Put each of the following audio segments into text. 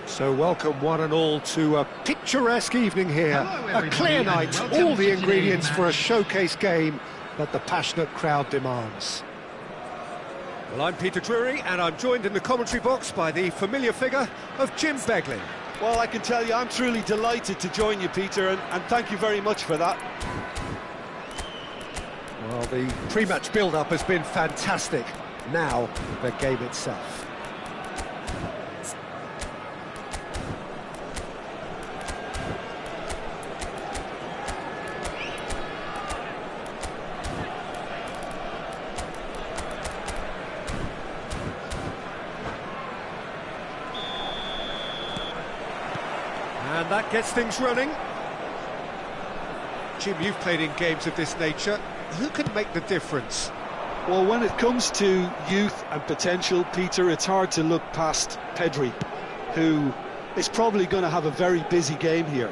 So welcome one and all to a picturesque evening here, a clear night, all the ingredients for a showcase game that the passionate crowd demands. Well, I'm Peter Drury and I'm joined in the commentary box by the familiar figure of Jim Beglin. Well, I can tell you I'm truly delighted to join you, Peter, and thank you very much for that. Well, the pre-match build-up has been fantastic. Now, the game itself. And that gets things running. Jim, you've played in games of this nature. Who can make the difference? Well, when it comes to youth and potential, Peter, it's hard to look past Pedri, who is probably going to have a very busy game here.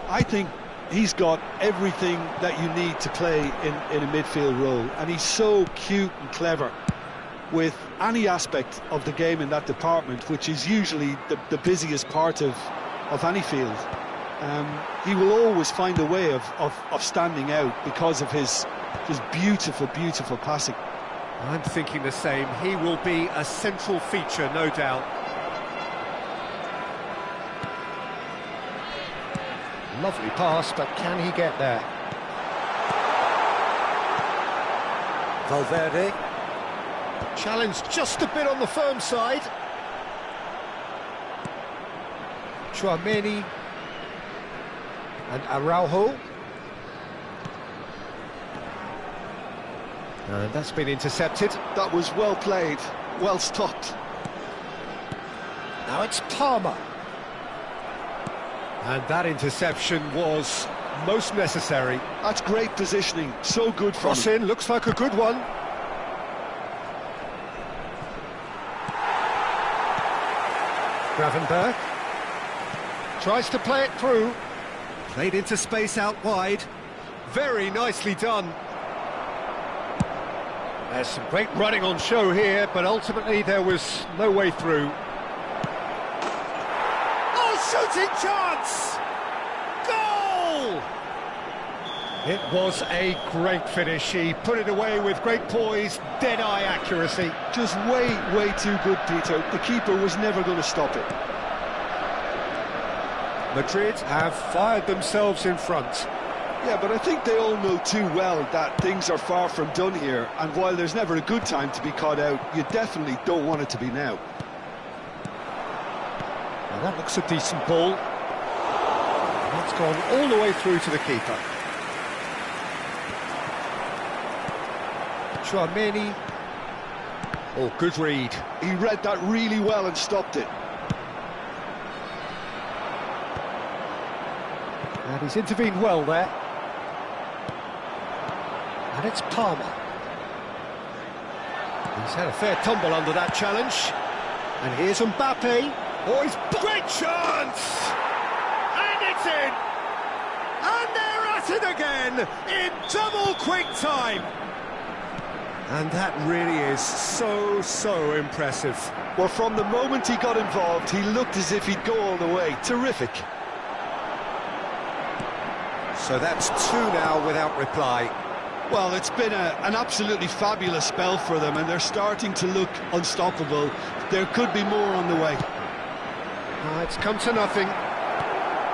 I think he's got everything that you need to play in a midfield role, and he's so cute and clever with any aspect of the game in that department, which is usually the busiest part of any field. He will always find a way of standing out because of his beautiful, beautiful passing. I'm thinking the same. He will be a central feature, no doubt. Lovely pass, but can he get there? Valverde. Challenged just a bit on the firm side. Tchouaméni and Araujo. And that's been intercepted. That was well played, well stopped. Now it's Palmer. And that interception was most necessary. That's great positioning, so good for Cross him. in, looks like a good one. Gravenberch tries to play it through. Played into space out wide. Very nicely done. There's some great running on show here, but ultimately there was no way through. Oh, shooting chance! Goal! It was a great finish. He put it away with great poise, dead-eye accuracy. Just way too good, Peter. The keeper was never going to stop it. Madrid have fired themselves in front. Yeah, but I think they all know too well that things are far from done here, and while there's never a good time to be caught out, you definitely don't want it to be now. Well, that looks a decent ball. That's gone all the way through to the keeper. Tchouaméni. Oh, good read. He read that really well and stopped it. And he's intervened well there. And it's Palmer. He's had a fair tumble under that challenge. And here's Mbappe. Oh, he's... Great chance! And it's in! And they're at it again in double quick time. And that really is so impressive. Well, from the moment he got involved, he looked as if he'd go all the way. Terrific. So that's two now without reply. Well, it's been an absolutely fabulous spell for them, and they're starting to look unstoppable. There could be more on the way. It's come to nothing.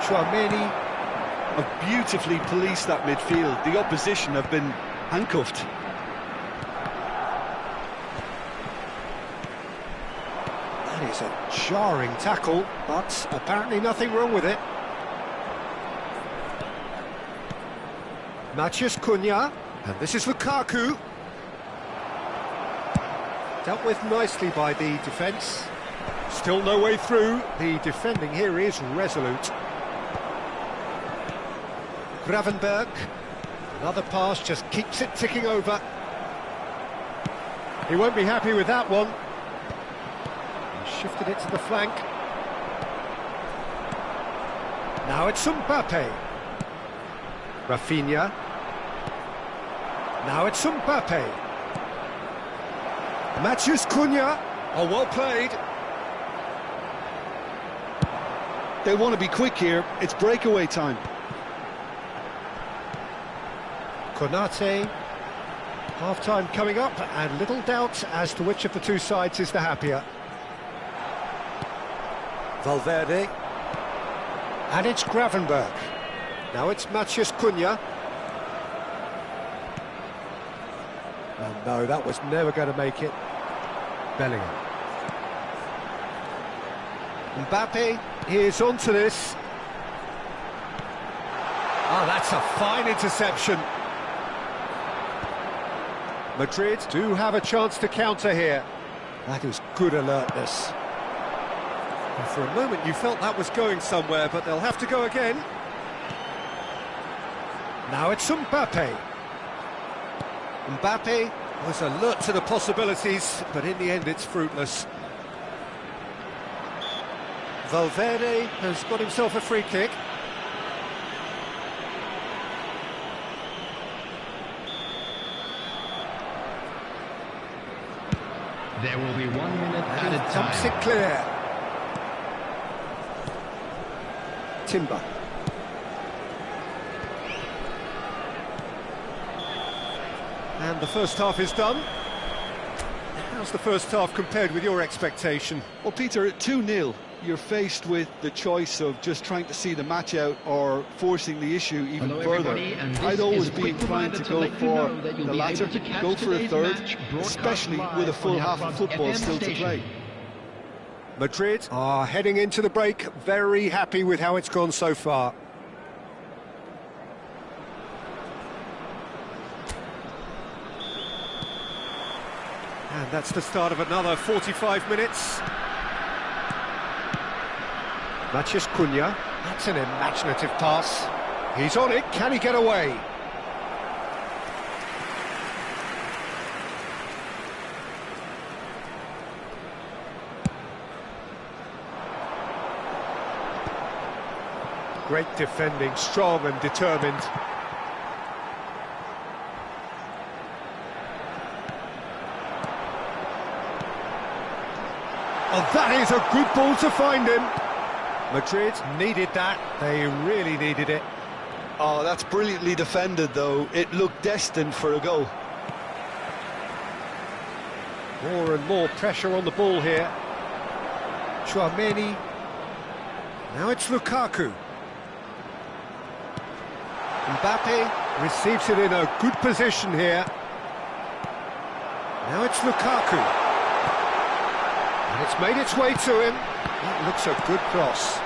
Tchouaméni Have beautifully policed that midfield. The opposition have been handcuffed. That is a jarring tackle, but apparently nothing wrong with it. Matheus Cunha, and this is Lukaku. Dealt with nicely by the defence. Still no way through. The defending here is resolute. Gravenberch. Another pass, just keeps it ticking over. He won't be happy with that one. He shifted it to the flank. Now it's Mbappe. Rafinha. Now it's Mbappe. Matheus Cunha. Oh, well played. They want to be quick here. It's breakaway time. Konate. Half-time coming up, and little doubt as to which of the two sides is the happier. Valverde. And it's Gravenberch. Now it's Matheus Cunha. And no, that was never going to make it. Bellingham. Mbappe is onto this. Oh, that's a fine interception. Madrid do have a chance to counter here. That is good alertness. And for a moment you felt that was going somewhere, but they'll have to go again. Now it's Mbappe. Mbappe was alert to the possibilities, but in the end it's fruitless. Valverde has got himself a free kick. There will be 1 minute added time. Dumps it clear. Timber. And the first half is done. How's the first half compared with your expectation? Well, Peter, at 2-0, you're faced with the choice of just trying to see the match out or forcing the issue even further. I'd always be inclined to go for the latter, go for a third, especially with a full half of football still to play. Madrid are heading into the break, very happy with how it's gone so far. And that's the start of another 45 minutes. Matheus Cunha. That's an imaginative pass. He's on it, can he get away? Great defending, strong and determined. Oh, that is a good ball to find him. Madrid needed that, they really needed it. Oh, that's brilliantly defended, though. It looked destined for a goal. More and more pressure on the ball here. Tchouaméni. Now it's Lukaku. Mbappe receives it in a good position here. Now it's Lukaku. And it's made its way to him. That looks a good cross.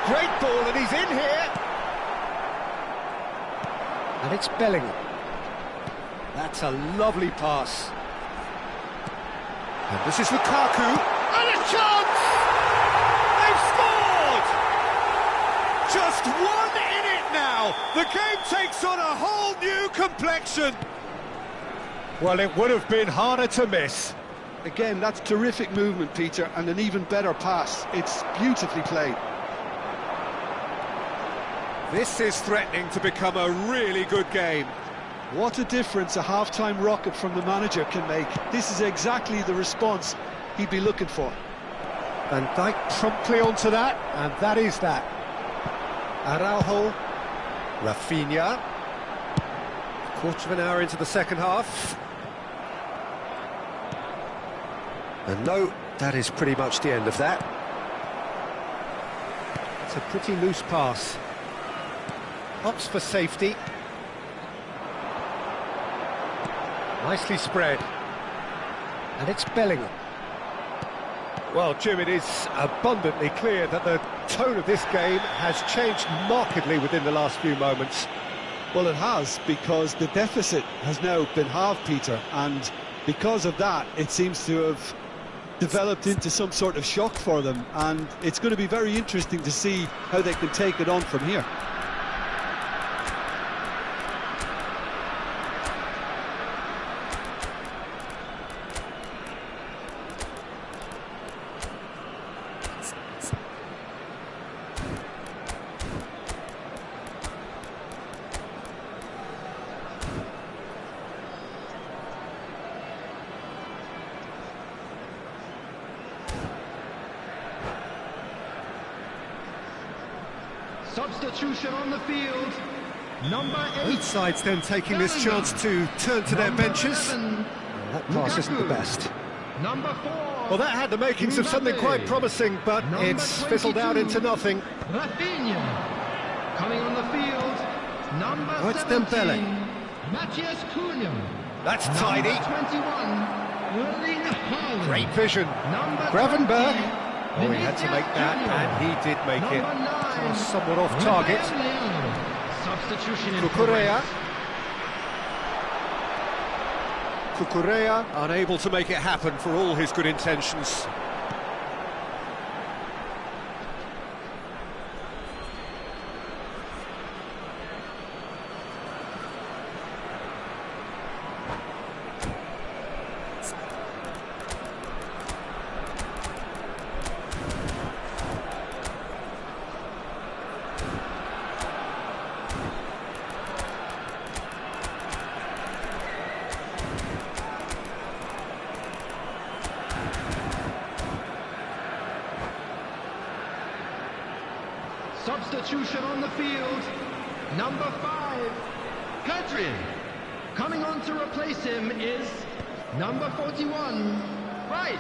Great ball, and he's in here. And it's Bellingham. That's a lovely pass. And this is Lukaku. And a chance! They've scored! Just one in it now. The game takes on a whole new complexion. Well, it would have been harder to miss. Again, that's terrific movement, Peter, and an even better pass. It's beautifully played. This is threatening to become a really good game. What a difference a half-time rocket from the manager can make. This is exactly the response he'd be looking for. Van Dijk promptly onto that, and that is that. Araujo, Rafinha. Quarter of an hour into the second half. And no, that is pretty much the end of that. It's a pretty loose pass. Opts for safety. Nicely spread. And it's Bellingham. Well, Jim, it is abundantly clear that the tone of this game has changed markedly within the last few moments. Well, it has, because the deficit has now been halved, Peter, and because of that, it seems to have developed into some sort of shock for them, and it's going to be very interesting to see how they can take it on from here. Substitution on the field. Number 8. Both sides then taking this chance to turn to their benches. 11, That pass isn't the Lukaku. best. Number 4. Well, that had the makings of something quite promising, but Number it's fizzled out 22. into nothing. Rafinha. Coming on the field. Number Oh, it's 17. Dembele. Matthias Cunha. That's Number tidy. 21. Erling Haaland. Great vision. Number Gravenberg. 20, Oh, he had to make that, Vinicius and he did make it. Number 9, Was somewhat off target. Rafael Leão. Substitution in Cucurella. progress. Cucurella unable to make it happen for all his good intentions. Substitution on the field. Number 5, Pedri. Coming on to replace him is number 41, Rice.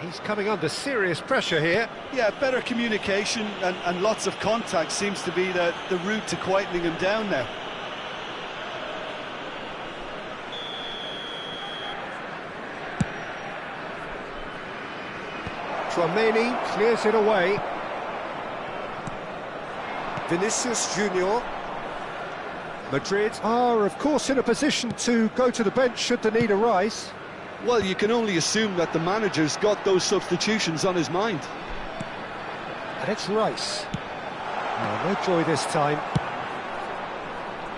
He's coming under serious pressure here. Yeah, better communication and lots of contact seems to be the route to quietening him down now. Tchouaméni clears it away. Vinicius Junior. Madrid are, of course, in a position to go to the bench should the need arise. Well, you can only assume that the manager's got those substitutions on his mind. And it's Rice. No joy this time.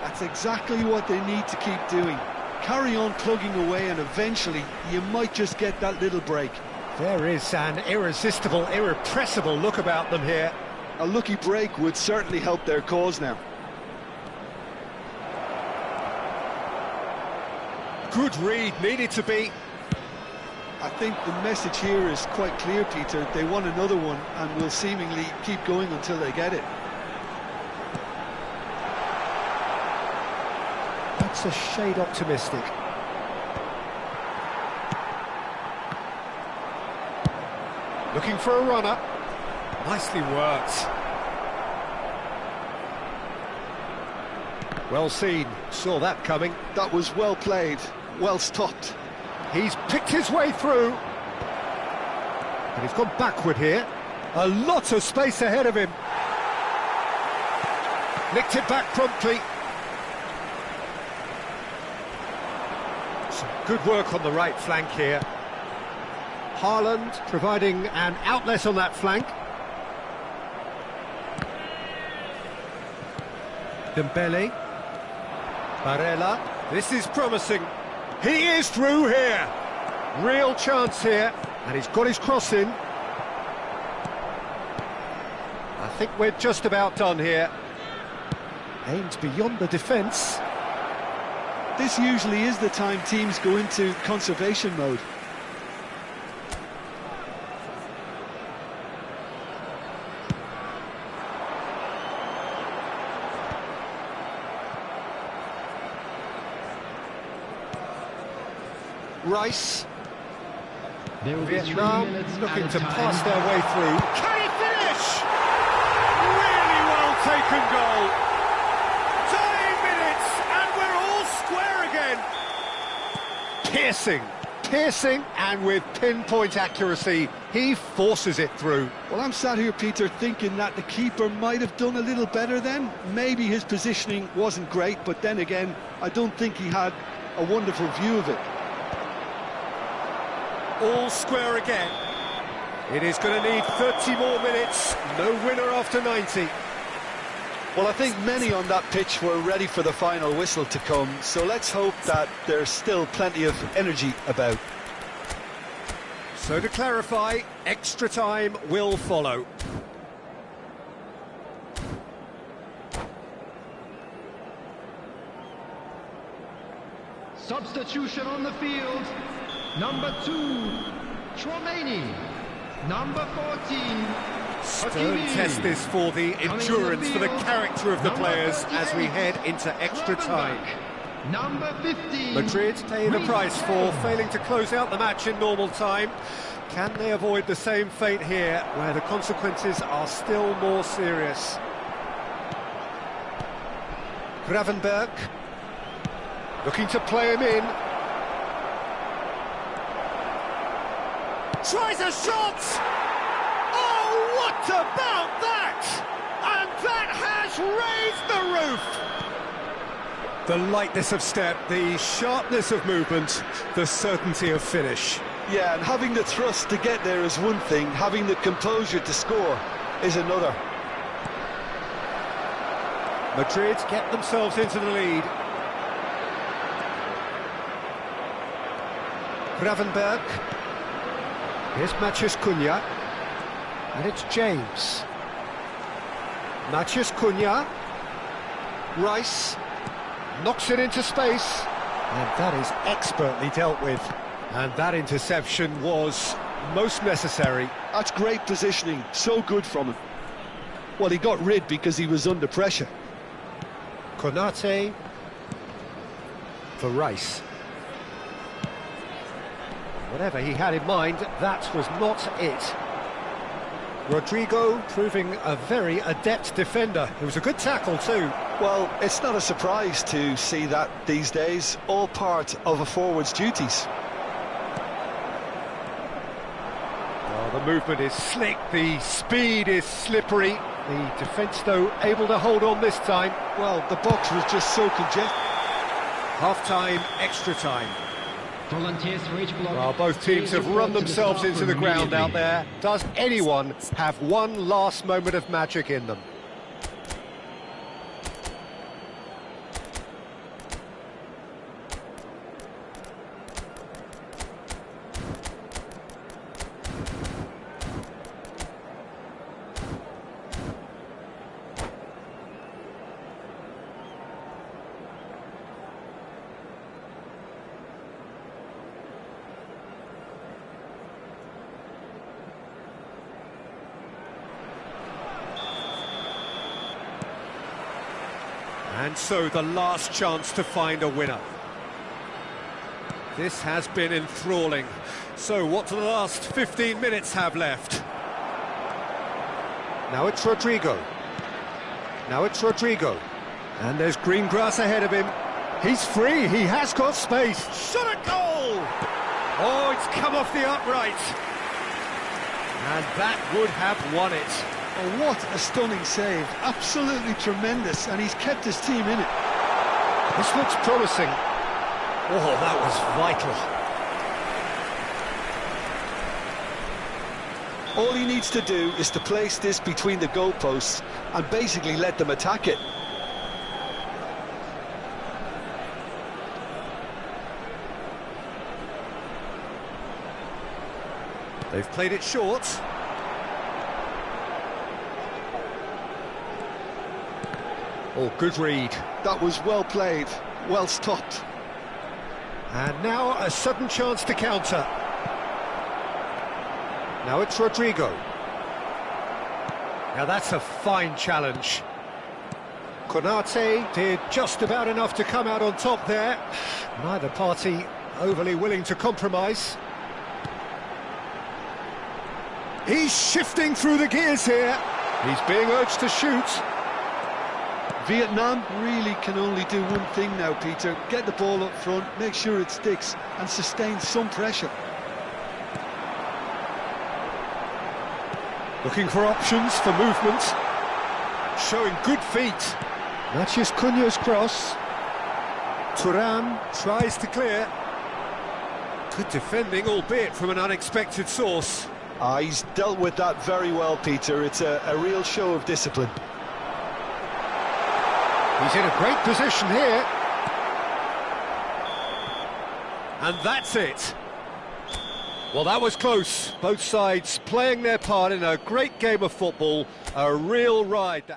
That's exactly what they need to keep doing. Carry on plugging away and eventually you might just get that little break. There is an irresistible, irrepressible look about them here. A lucky break would certainly help their cause now. Good read, needed to be. I think the message here is quite clear, Peter. They want another one and will seemingly keep going until they get it. That's a shade optimistic. Looking for a runner. Nicely worked. Well seen, saw that coming. That was well played, well stopped. He's picked his way through. And he's gone backward here. A lot of space ahead of him. Nicked it back promptly. Some good work on the right flank here. Haaland providing an outlet on that flank. Dembele. Barella. This is promising. He is through here. Real chance here. And he's got his cross in. I think we're just about done here. Aimed beyond the defence. This usually is the time teams go into conservation mode. Rice. There will be 3 Vietnam minutes looking added to time. pass their way through. Can he finish? Really well taken goal. 30 minutes and we're all square again. Piercing and with pinpoint accuracy, he forces it through. Well, I'm sat here, Peter, thinking that the keeper might have done a little better then. Maybe his positioning wasn't great, but then again, I don't think he had a wonderful view of it. All square again. It is going to need 30 more minutes. No winner after 90. Well, I think many on that pitch were ready for the final whistle to come, so let's hope that there's still plenty of energy about. So to clarify, extra time will follow. Substitution on the field. Number 2, Tchouaméni. Number 14, Stone Hakimi. test this for the endurance, for the character of the players as we head into extra time. Number 15, Madrid pay the price for failing to close out the match in normal time. Can they avoid the same fate here, where the consequences are still more serious? Gravenberch looking to play him in. Tries a shot! Oh, what about that? And that has raised the roof! The lightness of step, the sharpness of movement, the certainty of finish. Yeah, and having the thrust to get there is one thing, having the composure to score is another. Madrid get themselves into the lead. Gravenberch. Here's Matheus Cunha. And it's James. Matheus Cunha. Rice. Knocks it into space. And that is expertly dealt with. And that interception was most necessary. That's great positioning, so good from him. Well, he got rid because he was under pressure. Konate for Rice. Whatever he had in mind, that was not it. Rodrigo proving a very adept defender. It was a good tackle too. Well, it's not a surprise to see that these days, all part of a forward's duties. Well, the movement is slick, the speed is slippery. The defence, though, able to hold on this time. Well, the box was just so congested. Half-time, extra time. Volunteers for each block. Well, both teams have run themselves into the ground out there. Does anyone have one last moment of magic in them? And so the last chance to find a winner. This has been enthralling. So what do the last 15 minutes have left? Now it's Rodrigo. And there's green grass ahead of him. He's free, he has got space. Shot at goal! Oh, it's come off the upright. And that would have won it. Oh, what a stunning save. Absolutely tremendous, and he's kept his team in it. This looks promising. Oh, that was vital. All he needs to do is to place this between the goalposts and basically let them attack it. They've played it short. Oh, good read. That was well played, well stopped. And now a sudden chance to counter. Now it's Rodrigo. Now that's a fine challenge. Konate did just about enough to come out on top there. Neither party overly willing to compromise. He's shifting through the gears here. He's being urged to shoot. Vietnam really can only do one thing now, Peter. Get the ball up front, make sure it sticks, and sustain some pressure. Looking for options for movement. Showing good feet. Matches Cunha's cross. Thuram tries to clear. Good defending, albeit from an unexpected source. He's dealt with that very well, Peter. It's a real show of discipline. He's in a great position here. And that's it. Well, that was close. Both sides playing their part in a great game of football. A real ride.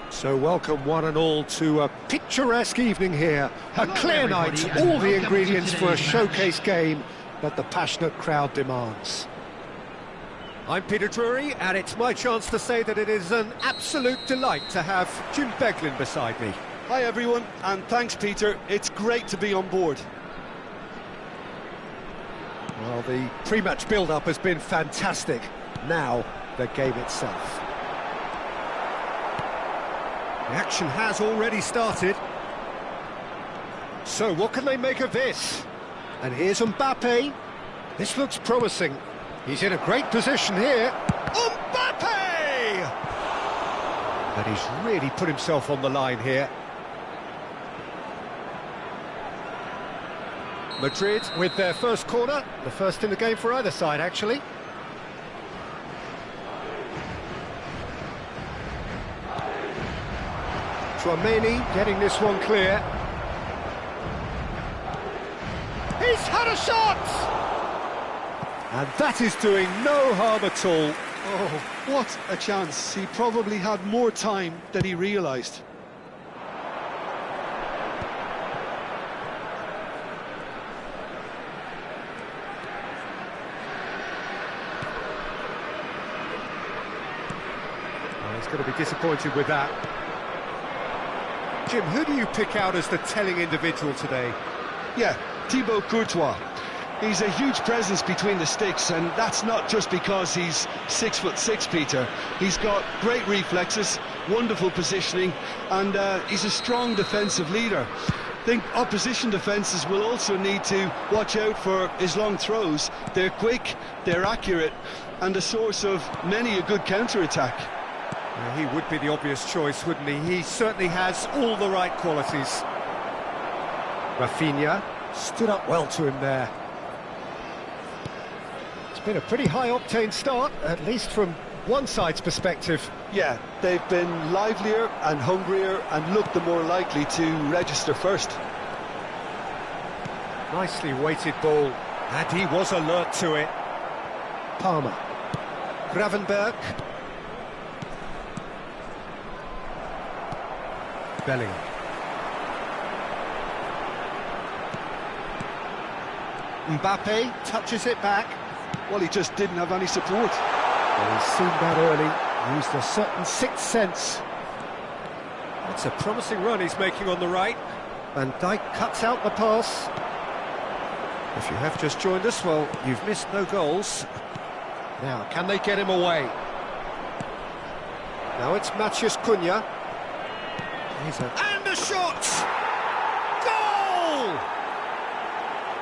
So welcome one and all to a picturesque evening here. A clear night, all the ingredients for a showcase game that the passionate crowd demands. I'm Peter Drury, and it's my chance to say that it is an absolute delight to have Jim Beglin beside me. Hi everyone, and thanks Peter, it's great to be on board. Well, the pre-match build-up has been fantastic. Now, the game itself. The action has already started. So what can they make of this? And here's Mbappe. This looks promising. He's in a great position here. Mbappe! But he's really put himself on the line here. Madrid with their first corner, the first in the game for either side, actually. Tchouaméni getting this one clear. He's had a shot! And that is doing no harm at all. Oh, what a chance. He probably had more time than he realised. Well, he's going to be disappointed with that. Jim, who do you pick out as the telling individual today? Yeah, Thibaut Courtois. He's a huge presence between the sticks, and that's not just because he's 6'6", Peter. He's got great reflexes, wonderful positioning, and he's a strong defensive leader. I think opposition defences will also need to watch out for his long throws. They're quick, they're accurate, and a source of many a good counter-attack. Well, he would be the obvious choice, wouldn't he? He certainly has all the right qualities. Rafinha stood up well to him there. It's been a pretty high-octane start, at least from one side's perspective. Yeah, they've been livelier and hungrier and looked the more likely to register first. Nicely weighted ball, and he was alert to it. Palmer. Gravenberch. Bellingham. Mbappe touches it back. Well, he just didn't have any support. Well, he's seen that early, used a certain sixth sense. That's a promising run he's making on the right. Van Dijk cuts out the pass. If you have just joined us, well, you've missed no goals. Now, can they get him away? Now it's Matheus Cunha. And a shot! Goal!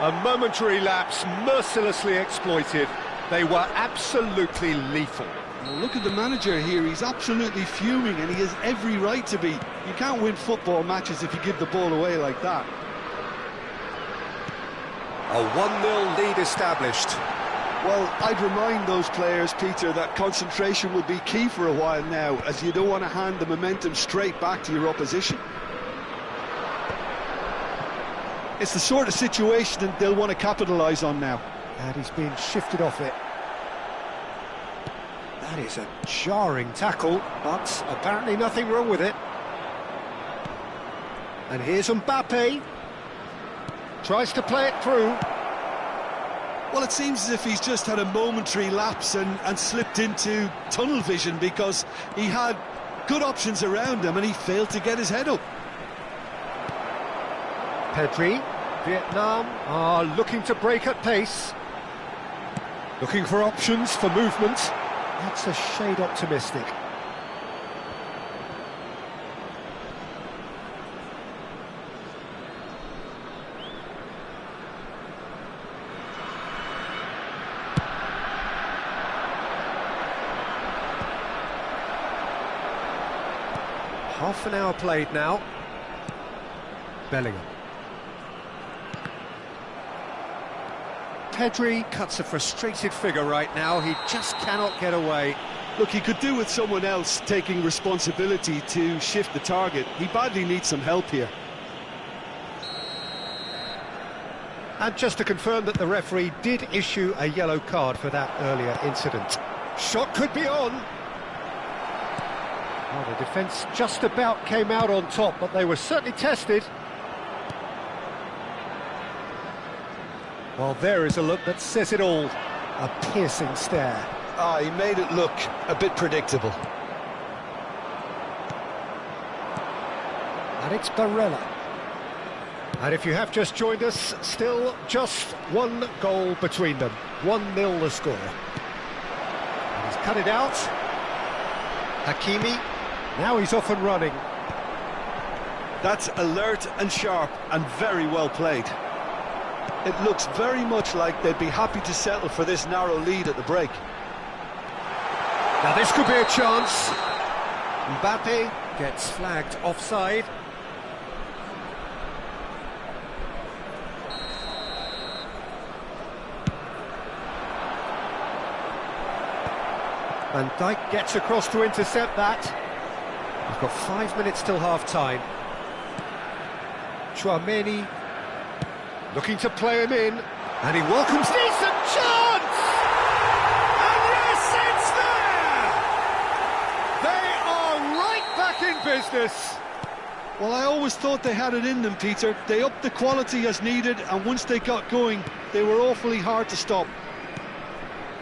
A momentary lapse, mercilessly exploited. They were absolutely lethal. Well, look at the manager here, he's absolutely fuming, and he has every right to be. You can't win football matches if you give the ball away like that. A 1-0 lead established. Well, I'd remind those players, Peter, that concentration will be key for a while now, as you don't want to hand the momentum straight back to your opposition. It's the sort of situation that they'll want to capitalise on now. And he's been shifted off it. That is a jarring tackle, but apparently nothing wrong with it. And here's Mbappe. Tries to play it through. Well, it seems as if he's just had a momentary lapse and slipped into tunnel vision, because he had good options around him and he failed to get his head up. Pedri, Vietnam are looking to break at pace. Looking for options for movement. That's a shade optimistic. Half an hour played now. Bellingham. Pedri cuts a frustrated figure right now. He just cannot get away. Look, he could do with someone else taking responsibility to shift the target. He badly needs some help here. And just to confirm that the referee did issue a yellow card for that earlier incident. Shot could be on. Well, the defence just about came out on top, but they were certainly tested. Well, there is a look that says it all. A piercing stare. Ah, he made it look a bit predictable. And it's Barella. And if you have just joined us, still just one goal between them. 1-0 the score. And he's cut it out. Hakimi. Now he's off and running. That's alert and sharp and very well played. It looks very much like they'd be happy to settle for this narrow lead at the break. Now this could be a chance. Mbappe gets flagged offside. Van Dijk gets across to intercept that. We've got 5 minutes till half-time. Tchouaméni looking to play him in, and he welcomes decent chance! And yes, it's there! They are right back in business. Well, I always thought they had it in them, Peter. They upped the quality as needed, and once they got going, they were awfully hard to stop.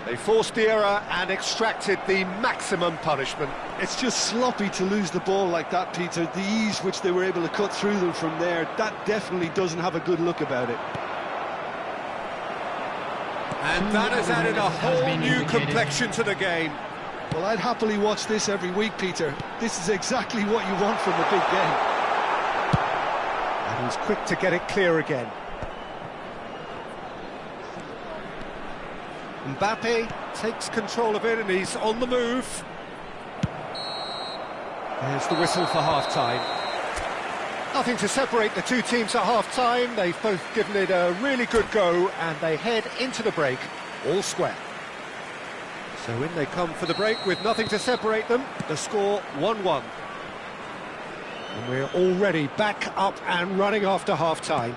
They forced the error and extracted the maximum punishment. It's just sloppy to lose the ball like that, Peter. The ease which they were able to cut through them from there, that definitely doesn't have a good look about it. And that has added a whole new complexion to the game. Well, I'd happily watch this every week, Peter. This is exactly what you want from a big game. And he's quick to get it clear again. Mbappe takes control of it and he's on the move. There's the whistle for half-time. Nothing to separate the two teams at half-time. They've both given it a really good go and they head into the break all square. So in they come for the break with nothing to separate them. The score 1-1. And we're already back up and running after half-time.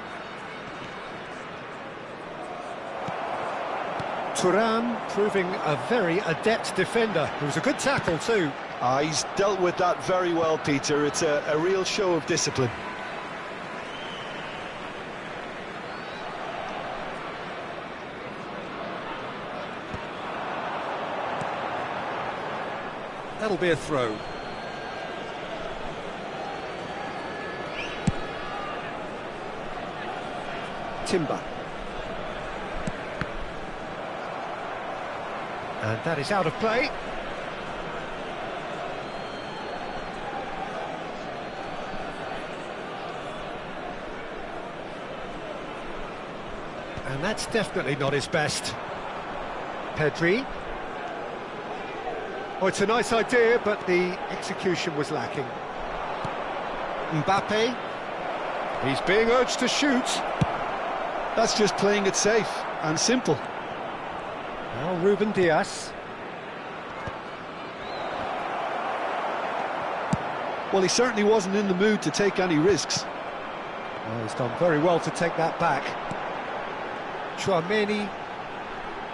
Thuram proving a very adept defender. It was a good tackle too. He's dealt with that very well, Peter. It's a real show of discipline. That'll be a throw. Timber. And that is out of play. And that's definitely not his best. Pedri. Oh, it's a nice idea, but the execution was lacking. Mbappe. He's being urged to shoot. That's just playing it safe and simple. Now Ruben Dias. Well, he certainly wasn't in the mood to take any risks. Well, he's done very well to take that back. Tchouaméni.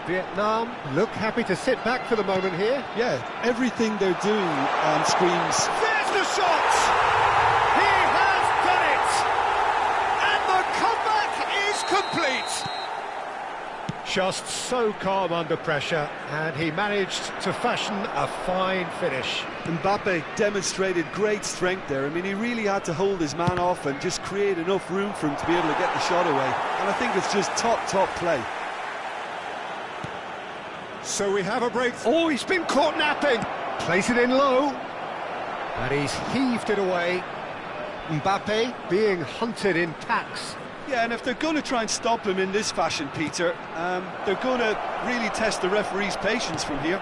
Vietnam look happy to sit back for the moment here. Yeah, everything they're doing screams. There's the shot! He has done it! And the comeback is complete! Just so calm under pressure, and he managed to fashion a fine finish. Mbappe demonstrated great strength there. I mean, he really had to hold his man off and just create enough room for him to be able to get the shot away. And I think it's just top play. So we have a break. Oh, he's been caught napping. Plays it in low. And he's heaved it away. Mbappe being hunted in packs. Yeah, and if they're going to try and stop him in this fashion, Peter, they're going to really test the referee's patience from here.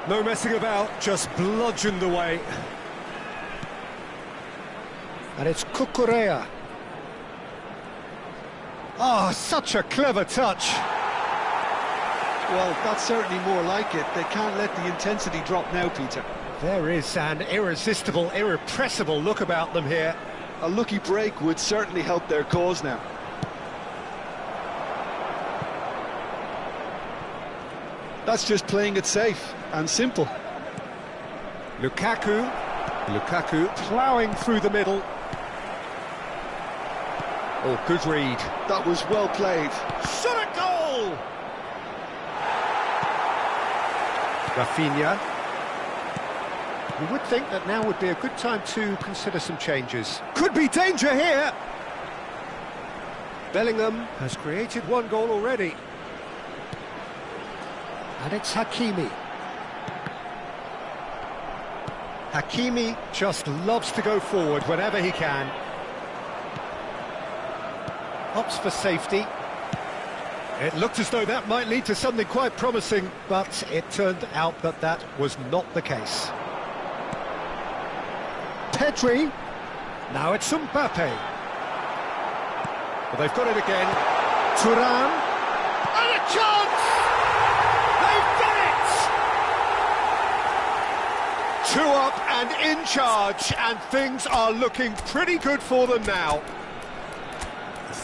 No messing about, just bludgeoned away. And it's Cucurella. Oh, such a clever touch. Well, that's certainly more like it. They can't let the intensity drop now, Peter. There is an irresistible, irrepressible look about them here. A lucky break would certainly help their cause now. That's just playing it safe and simple. Lukaku ploughing through the middle. Oh, good read. That was well played. Shot at goal! Rafinha. You would think that now would be a good time to consider some changes. Could be danger here! Bellingham has created one goal already. And it's Hakimi. Hakimi just loves to go forward whenever he can. Opts for safety. It looked as though that might lead to something quite promising, but it turned out that that was not the case. Pedri. Now it's Mbappe. Well, they've got it again. Thuram. And a chance! They've done it! 2 up and in charge, and things are looking pretty good for them now.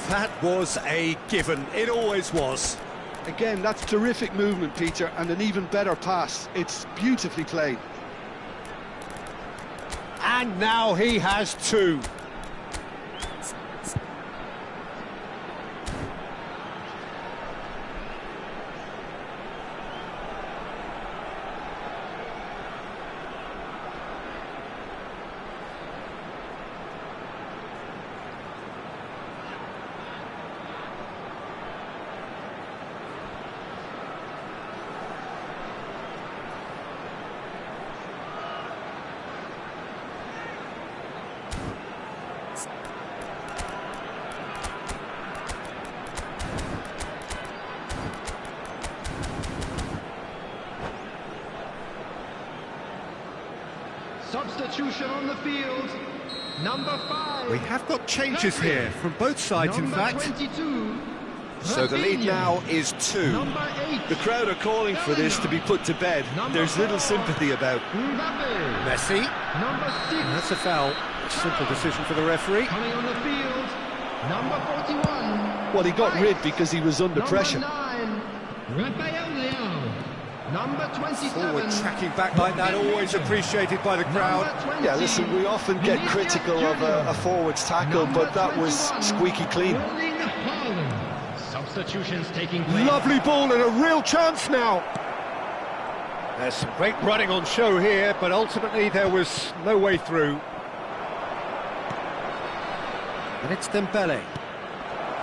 That was a given. It always was. Again, that's terrific movement, Peter, and an even better pass. It's beautifully played. And now he has 2. Substitution on the field. Number 5. We have got changes here from both sides, in fact. Number 22. So the lead now is 2. Number 8. The crowd are calling for this to be put to bed. There's little sympathy about. Mbappe. Messi. Number 6. That's a foul. Simple decision for the referee. Coming on the field. Number 41. Well, he got rid because he was under pressure. Number 9. Rafael Leao. Number 27. Forward tracking back like that, always appreciated by the crowd. Yeah, listen, we often get critical of a forward's tackle, but that was squeaky clean. Erling Haaland. Substitutions taking place. Lovely ball and a real chance now. There's some great running on show here, but ultimately there was no way through. And it's Dembele.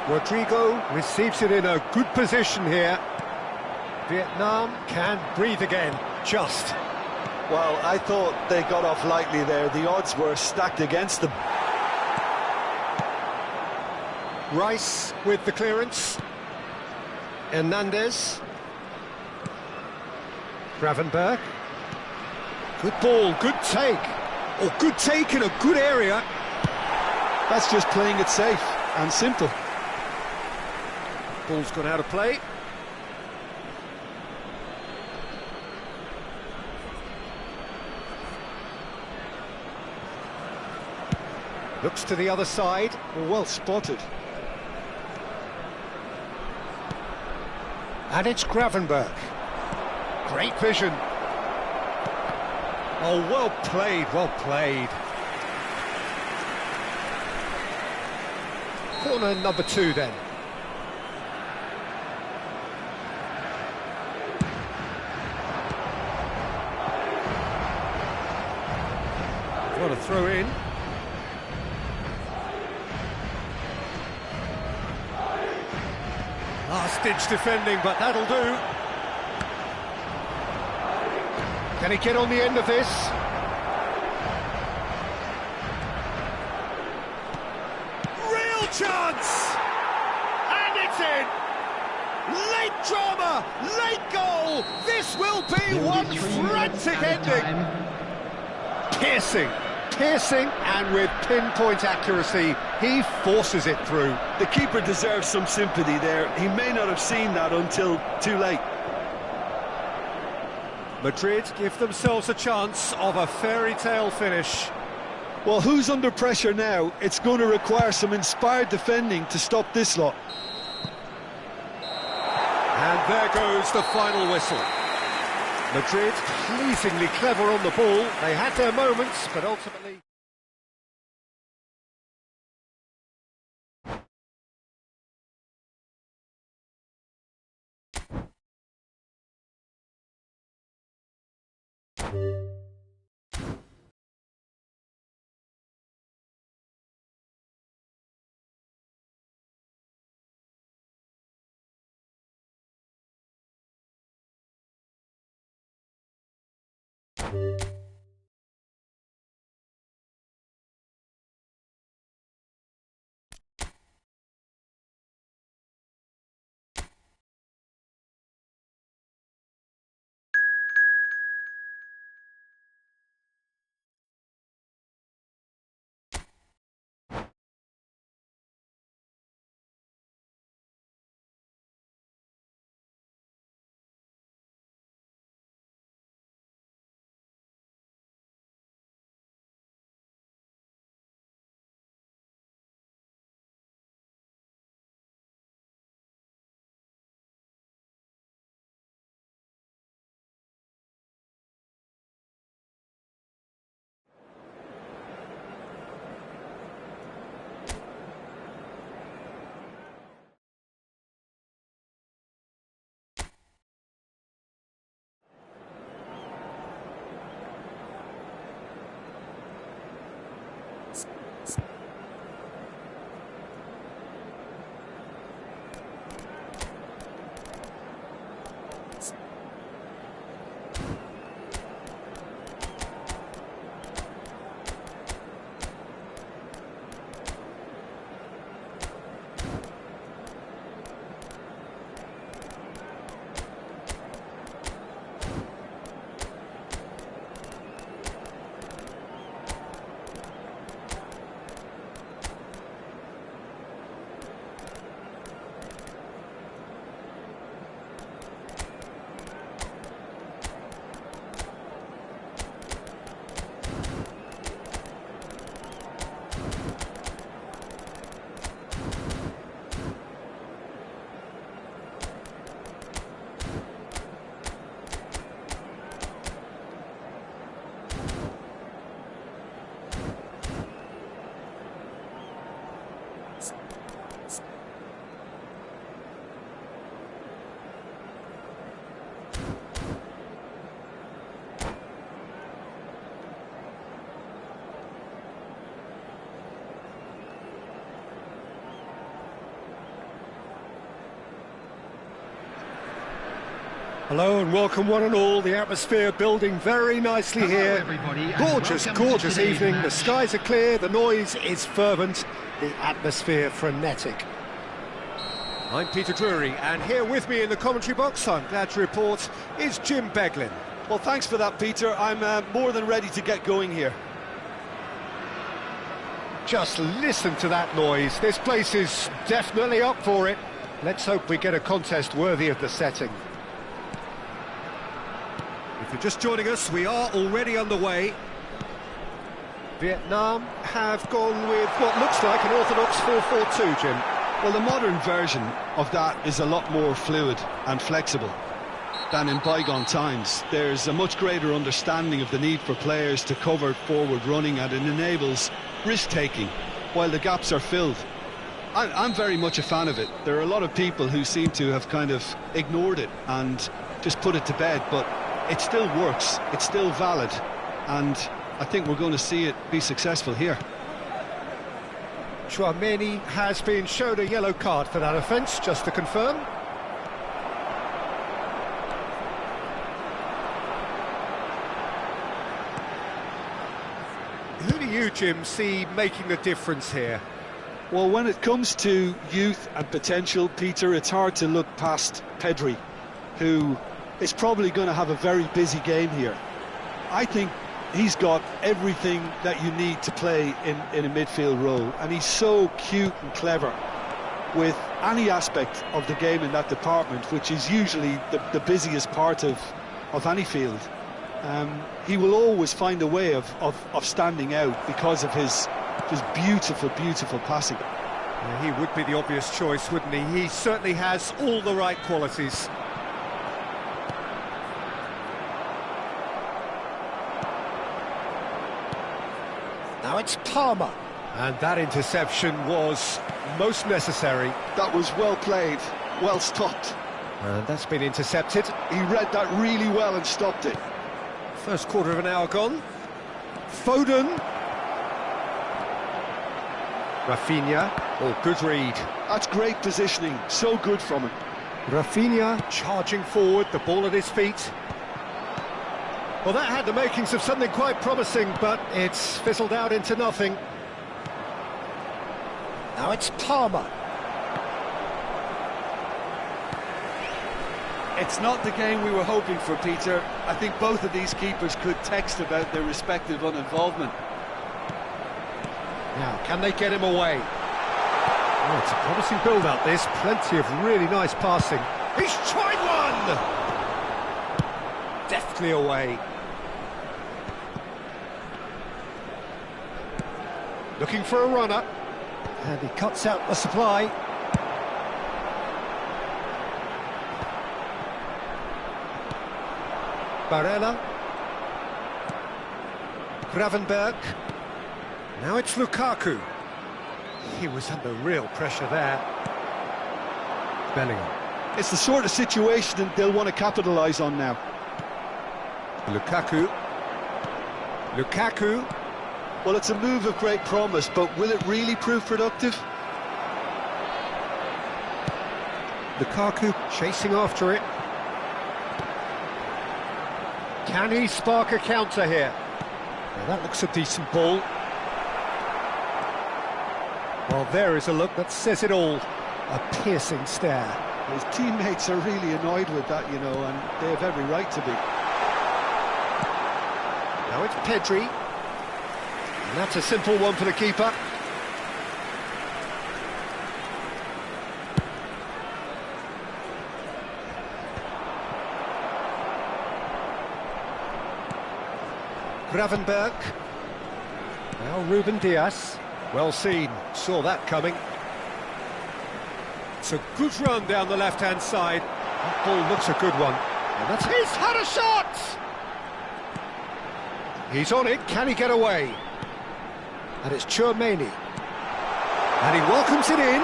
Rodrigo receives it in a good position here. Vietnam can breathe again, just. Well, I thought they got off lightly there. The odds were stacked against them. Rice with the clearance. Hernandez. Gravenberg. Good ball, good take. Oh, good take in a good area. That's just playing it safe and simple. Ball's gone out of play. Looks to the other side. Well spotted. And it's Gravenberg. Great vision. Oh, well played, well played. Corner number 2 then. What a throw in. Last-ditch defending, but that'll do. Can he get on the end of this? Real chance! And it's in! Late drama, late goal! This will be one frantic ending! Piercing, and with pinpoint accuracy, he forces it through. The keeper deserves some sympathy there. He may not have seen that until too late. Madrid give themselves a chance of a fairy tale finish. Well, who's under pressure now? It's going to require some inspired defending to stop this lot. And there goes the final whistle. Madrid pleasingly clever on the ball. They had their moments, but ultimately... Hello and welcome one and all. The atmosphere building very nicely here. Everybody, Gorgeous, gorgeous evening. The skies are clear, the noise is fervent, the atmosphere frenetic. I'm Peter Drury, and here with me in the commentary box, I'm glad to report, is Jim Beglin. Well, thanks for that, Peter. I'm more than ready to get going here. Just listen to that noise. This place is definitely up for it. Let's hope we get a contest worthy of the setting. If you're just joining us, we are already underway. Vietnam have gone with what looks like an orthodox 4-4-2, Jim. Well, the modern version of that is a lot more fluid and flexible than in bygone times. There's a much greater understanding of the need for players to cover forward running, and it enables risk-taking while the gaps are filled. I'm very much a fan of it. There are a lot of people who seem to have kind of ignored it and just put it to bed, but it still works, it's still valid, and I think we're going to see it be successful here. Chouameni has been shown a yellow card for that offence, just to confirm. Who do you, Jim, see making the difference here? Well, when it comes to youth and potential, Peter, it's hard to look past Pedri, who is probably going to have a very busy game here. I think he's got everything that you need to play in a midfield role, and he's so cute and clever with any aspect of the game in that department, which is usually the busiest part of any field. He will always find a way of standing out because of his beautiful, beautiful passing. Yeah, he would be the obvious choice, wouldn't he? He certainly has all the right qualities. Now it's Palmer. And that interception was most necessary. That was well played, well stopped. And that's been intercepted. He read that really well and stopped it. First quarter of an hour gone. Foden. Rafinha. Oh, good read. That's great positioning, so good from him. Rafinha charging forward, the ball at his feet. Well, that had the makings of something quite promising, but it's fizzled out into nothing. Now it's Palmer. It's not the game we were hoping for, Peter. I think both of these keepers could text about their respective uninvolvement. Now, can they get him away? Oh, it's a promising build-up, this. Plenty of really nice passing. He's tried one! Deftly away. Looking for a runner. And he cuts out the supply. Barella. Gravenberg. Now it's Lukaku. He was under real pressure there. Bellingham. It's the sort of situation that they'll want to capitalise on now. Lukaku. Lukaku. Well, it's a move of great promise, but will it really prove productive? Lukaku chasing after it. Can he spark a counter here? Well, that looks a decent ball. Well, there is a look that says it all. A piercing stare. His teammates are really annoyed with that, you know, and they have every right to be. Now it's Pedri. And that's a simple one for the keeper. Gravenberg. Now Ruben Dias. Well seen, saw that coming. It's a good run down the left-hand side. That ball looks a good one. And that's... He's had a shot! He's on it, can he get away? And it's Tchouaméni. And he welcomes it in.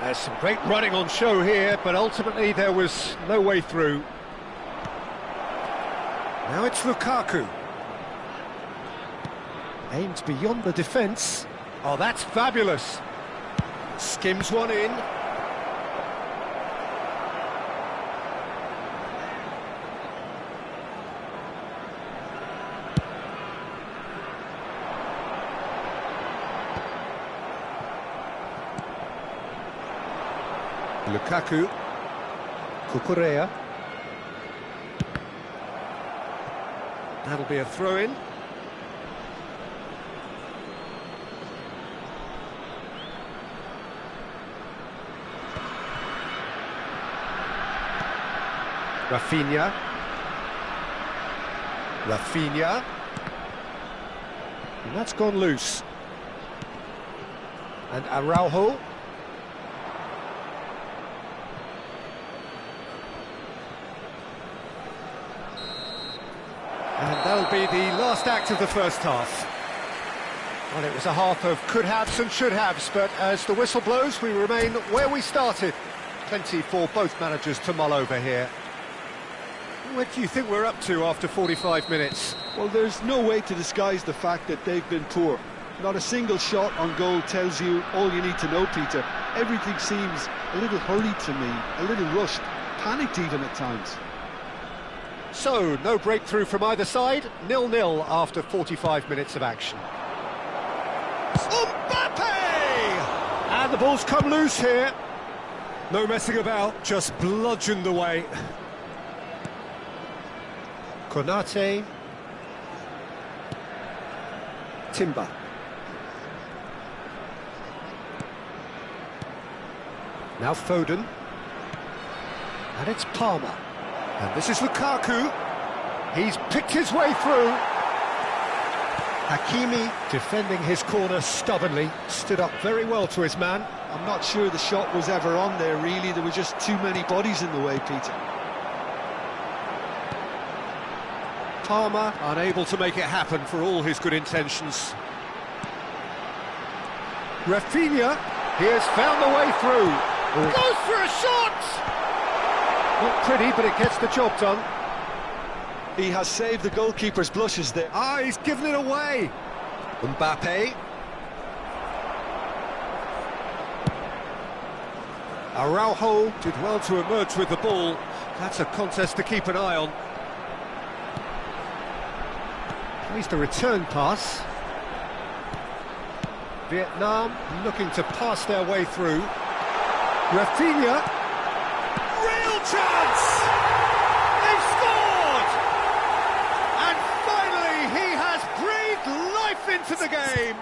There's some great running on show here, but ultimately there was no way through. Now it's Lukaku. Aims beyond the defence. Oh, that's fabulous. Skims one in. Lukaku. Cucurella. That'll be a throw-in. Rafinha. And that's gone loose. And Araujo. And that'll be the last act of the first half. Well, it was a half of could-haves and should-haves, but as the whistle blows, we remain where we started. Plenty for both managers to mull over here. What do you think we're up to after 45 minutes? Well, there's no way to disguise the fact that they've been poor. Not a single shot on goal tells you all you need to know, Peter. Everything seems a little hurried to me, a little rushed, panicked even at times. So, no breakthrough from either side, 0-0 after 45 minutes of action. Mbappe! And the ball's come loose here. No messing about, just bludgeoned away. Konate. Timber. Now Foden. And it's Palmer. And this is Lukaku. He's picked his way through. Hakimi defending his corner stubbornly. Stood up very well to his man. I'm not sure the shot was ever on there, really. There were just too many bodies in the way, Peter. Palmer unable to make it happen for all his good intentions. Rafinha, he has found the way through. Goes for a shot! Not pretty, but it gets the job done. He has saved the goalkeeper's blushes there. Ah, he's given it away. Mbappe. Araujo did well to emerge with the ball. That's a contest to keep an eye on. Plays the return pass. Vietnam looking to pass their way through. Rafinha. Real chance! They've scored! And finally he has breathed life into the game.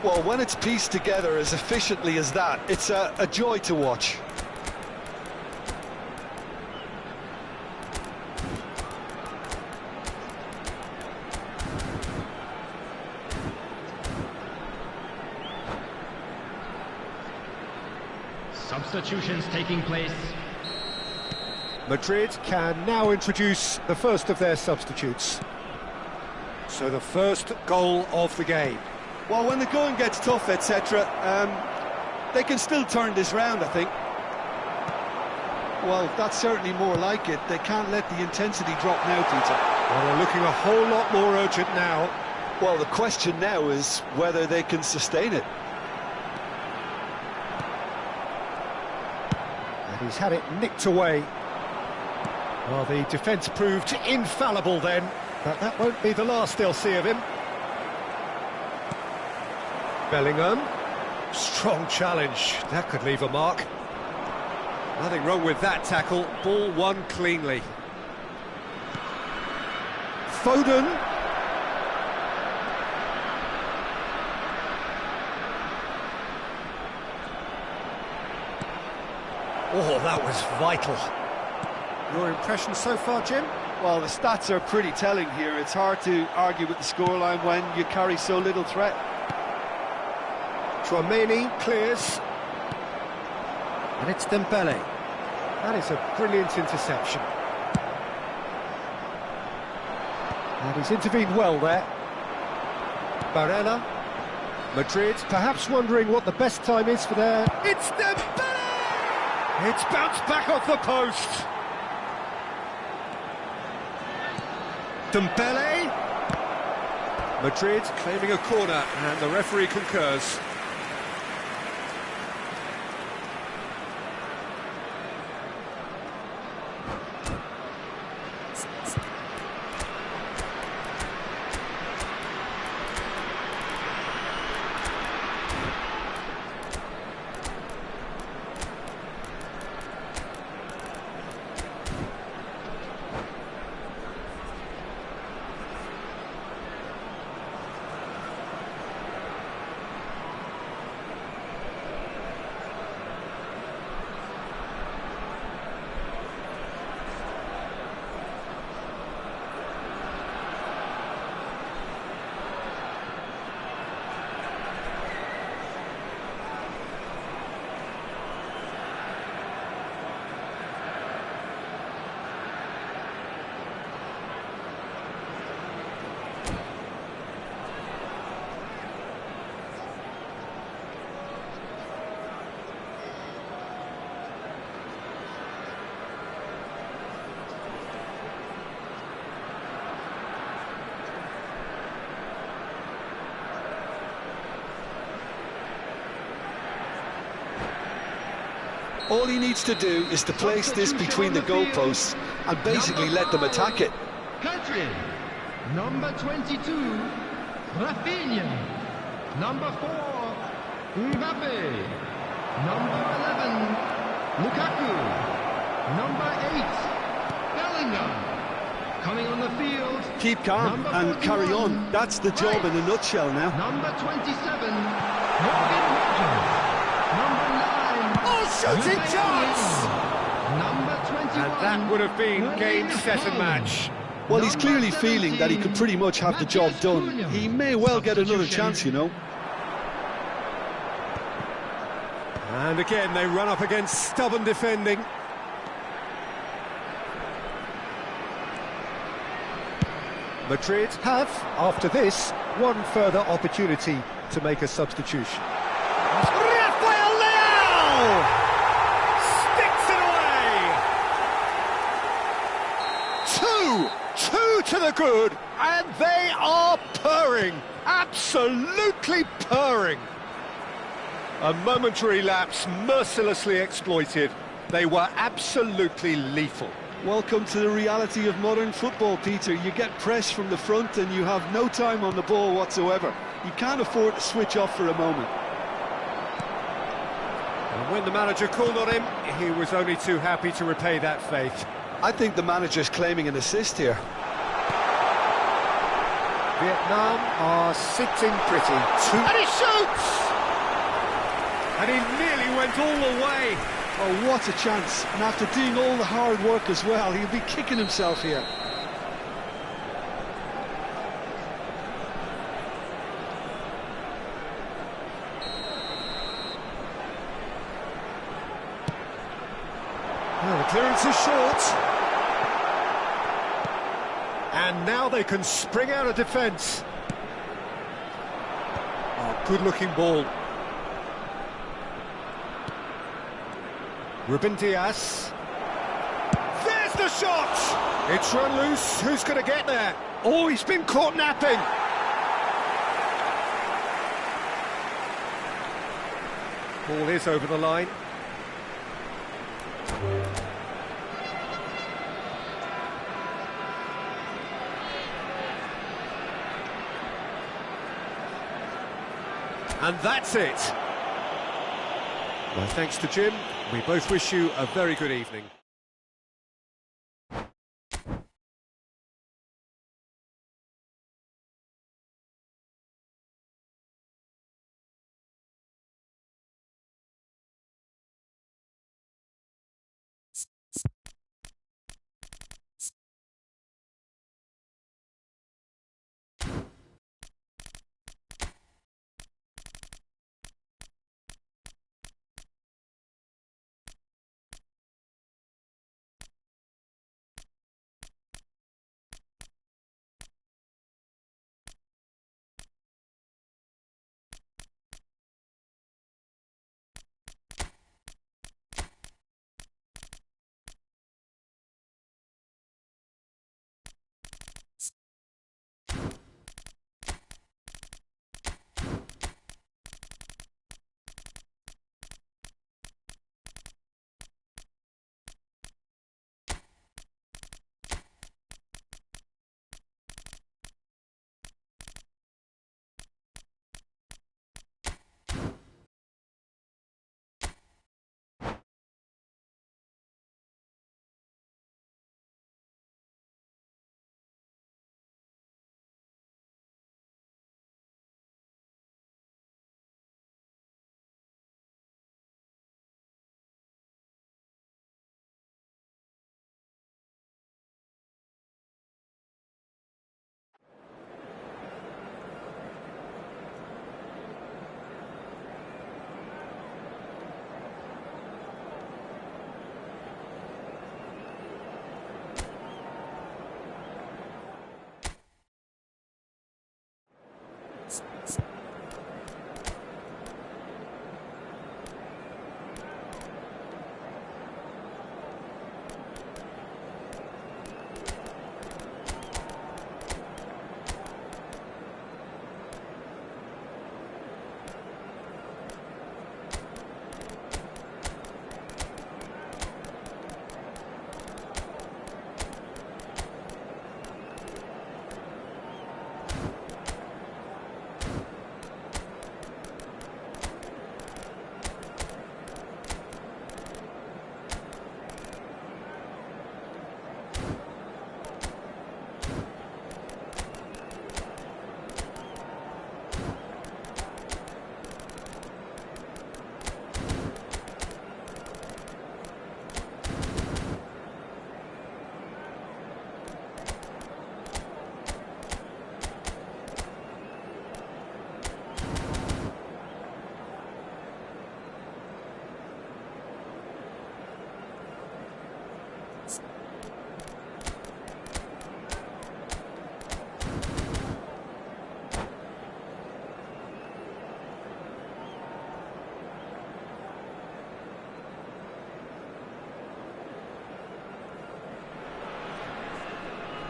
Well, when it's pieced together as efficiently as that, it's a joy to watch. Substitutions taking place. Madrid can now introduce the first of their substitutes. So the first goal of the game. Well, when the going gets tough, etc., they can still turn this round, I think. Well, that's certainly more like it. They can't let the intensity drop now, Peter. Well, they're looking a whole lot more urgent now. Well, the question now is whether they can sustain it. And he's had it nicked away. Well, the defence proved infallible then, but that won't be the last they'll see of him. Bellingham. Strong challenge. That could leave a mark. Nothing wrong with that tackle. Ball won cleanly. Foden. Oh, that was vital. Your impression so far, Jim? Well, the stats are pretty telling here. It's hard to argue with the scoreline when you carry so little threat. Tchouameni clears. And it's Dembele. That is a brilliant interception. And he's intervened well there. Barella. Madrid perhaps wondering what the best time is for their... It's Dembele! It's bounced back off the post. Dembele. Madrid claiming a corner, and the referee concurs. All he needs to do is to place this between the goalposts and basically let them attack it. Country, number 22, Rafinha. Number 4, Mbappe. Number 11, Lukaku. Number 8, Bellingham. Coming on the field. Keep calm and carry on. That's the job in a nutshell now. Number 27, Morgan Rogers. Number 9. Oh, shooting chance! Number 21. And that would have been game, set and match. Well, he's clearly feeling that he could pretty much have the job done. He may well get another chance, you know. And again, they run up against stubborn defending. Madrid have, after this, one further opportunity to make a substitution. Rafael Leao! Sticks it away! Two to the good, and they are purring, absolutely purring. A momentary lapse mercilessly exploited. They were absolutely lethal. Welcome to the reality of modern football, Peter. You get press from the front and you have no time on the ball whatsoever. You can't afford to switch off for a moment. And when the manager called on him, he was only too happy to repay that faith. I think the manager's claiming an assist here. Vietnam are sitting pretty. And he shoots! And he nearly went all the way. Oh, what a chance. And after doing all the hard work as well, he'll be kicking himself here. Well, the clearance is short. And now they can spring out of defence. Oh, good-looking ball. Ruben Dias. There's the shot! It's run loose, who's going to get there? Oh, he's been caught napping! Ball is over the line. And that's it. Well, thanks to Jim. We both wish you a very good evening.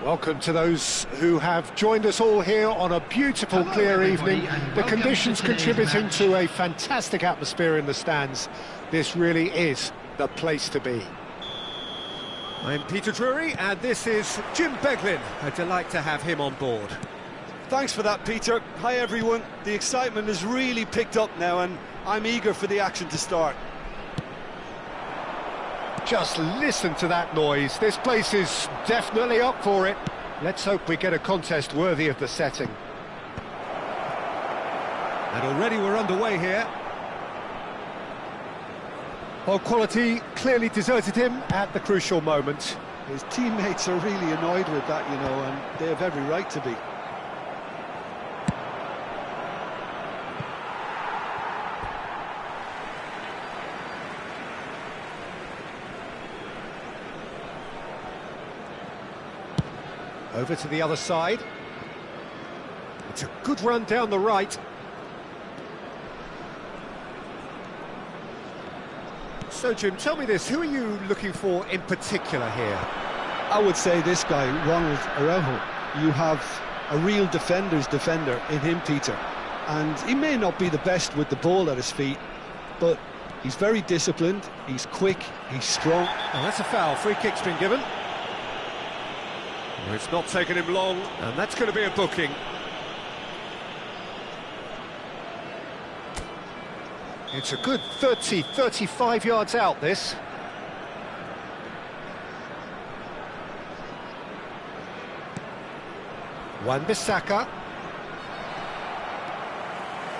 Welcome to those who have joined us all here on a beautiful, clear evening. The conditions contributing to a fantastic atmosphere in the stands. This really is the place to be. I'm Peter Drury, and this is Jim Beglin. A delight to have him on board. Thanks for that, Peter. Hi, everyone. The excitement has really picked up now, and I'm eager for the action to start. Just listen to that noise. This place is definitely up for it. Let's hope we get a contest worthy of the setting. And already we're underway here. Well, quality clearly deserted him at the crucial moment. His teammates are really annoyed with that, you know, and they have every right to be. Over to the other side. It's a good run down the right. So, Jim, tell me this, who are you looking for in particular here? I would say this guy, Ronald Araujo, you have a real defender's defender in him, Peter. And he may not be the best with the ball at his feet, but he's very disciplined, he's quick, he's strong. Oh, that's a foul. Free kick's been given. Well, it's not taken him long, and that's going to be a booking. It's a good 30, 35 yards out, this. Wan-Bissaka.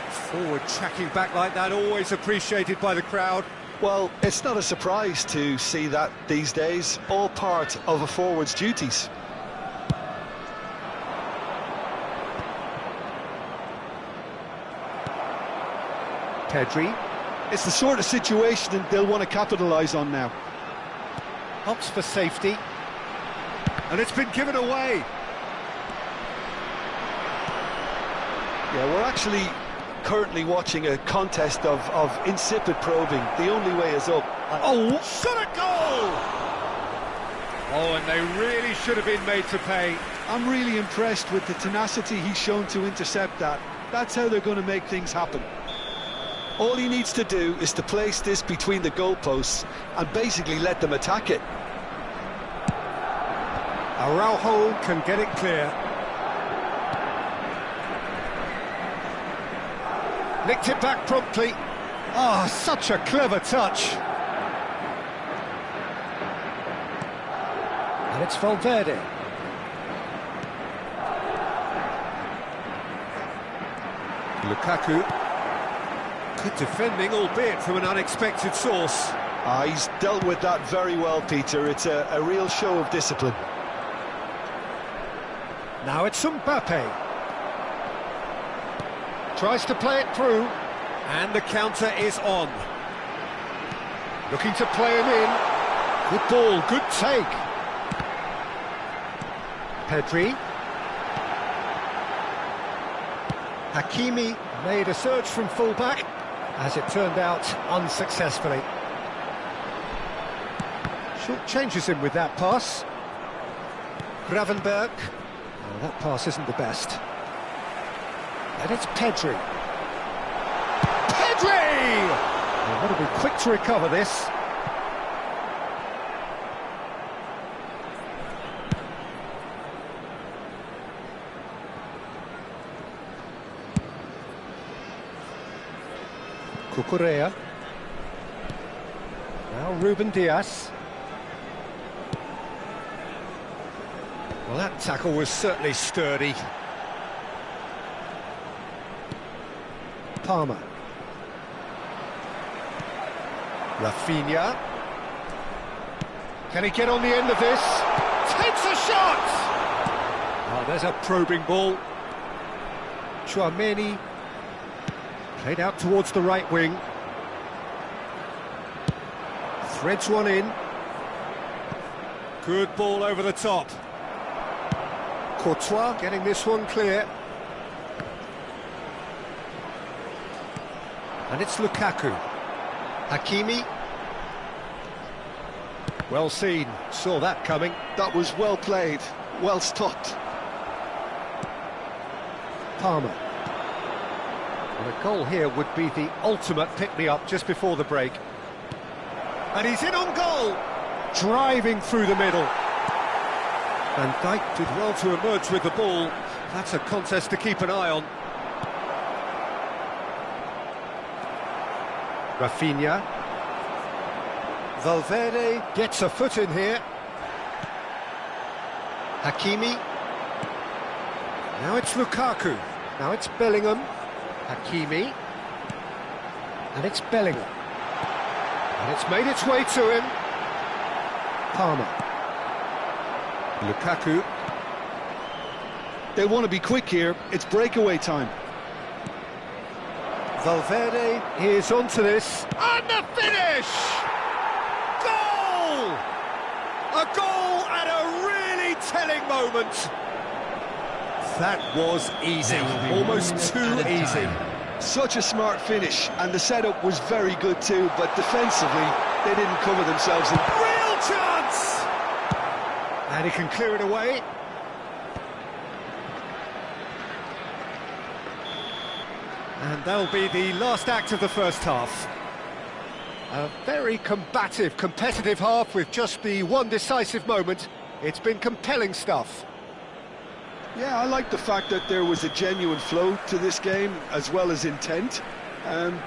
Forward tracking back like that, always appreciated by the crowd. Well, it's not a surprise to see that these days, all part of a forward's duties. Pedri. It's the sort of situation that they'll want to capitalise on now. Opts for safety. And it's been given away. Yeah, we're actually currently watching a contest of insipid probing. The only way is up. Oh, got a goal! Oh, and they really should have been made to pay. I'm really impressed with the tenacity he's shown to intercept that. That's how they're going to make things happen. All he needs to do is to place this between the goalposts and basically let them attack it. Araujo can get it clear. Nicked it back promptly. Ah, such a clever touch. And it's Valverde. Lukaku. Good defending, albeit from an unexpected source. He's dealt with that very well, Peter. It's a real show of discipline. Now it's Mbappe. Tries to play it through, and the counter is on. Looking to play him in. Good ball, good take. Pedri. Hakimi made a surge from fullback, as it turned out unsuccessfully. Short changes him with that pass. Gravenberg. Oh, that pass isn't the best. And it's Pedri. Pedri! Well, got to be quick to recover this. Cucurella. Now Ruben Dias. Well, that tackle was certainly sturdy. Palmer. Rafinha. Can he get on the end of this? Takes a shot! Oh, there's a probing ball. Tchouaméni. Played out towards the right wing. Threads one in. Good ball over the top. Courtois getting this one clear. And it's Lukaku. Hakimi. Well seen, saw that coming. That was well played, well stopped. Palmer. And a goal here would be the ultimate pick-me-up just before the break. And he's in on goal! Driving through the middle. Van Dijk did well to emerge with the ball. That's a contest to keep an eye on. Rafinha. Valverde gets a foot in here. Hakimi. Now it's Lukaku. Now it's Bellingham. Hakimi. And it's Bellingham. And it's made its way to him. Palmer. Lukaku. They want to be quick here. It's breakaway time. Valverde is onto this. And the finish! Goal! A goal at a really telling moment. That was easy. Almost too easy. Such a smart finish, and the setup was very good too, but defensively, they didn't cover themselves. Real chance! And he can clear it away. And that'll be the last act of the first half. A very combative, competitive half with just the one decisive moment. It's been compelling stuff. Yeah, I like the fact that there was a genuine flow to this game as well as intent,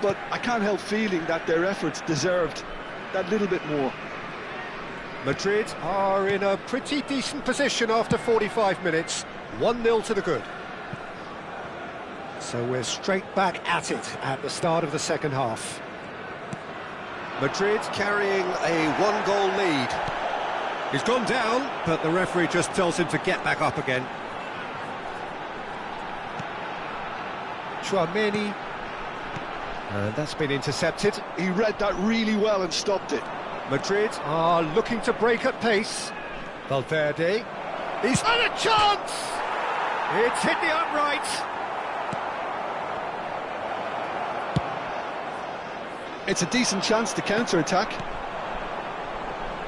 but I can't help feeling that their efforts deserved that little bit more. Madrid are in a pretty decent position after 45 minutes. 1-0 to the good. So we're straight back at it at the start of the second half. Madrid carrying a one-goal lead. He's gone down, but the referee just tells him to get back up again. Tchouaméni. And that's been intercepted. He read that really well and stopped it. Madrid are looking to break at pace. Valverde. He's had a chance! It's hit the upright. It's a decent chance to counter-attack.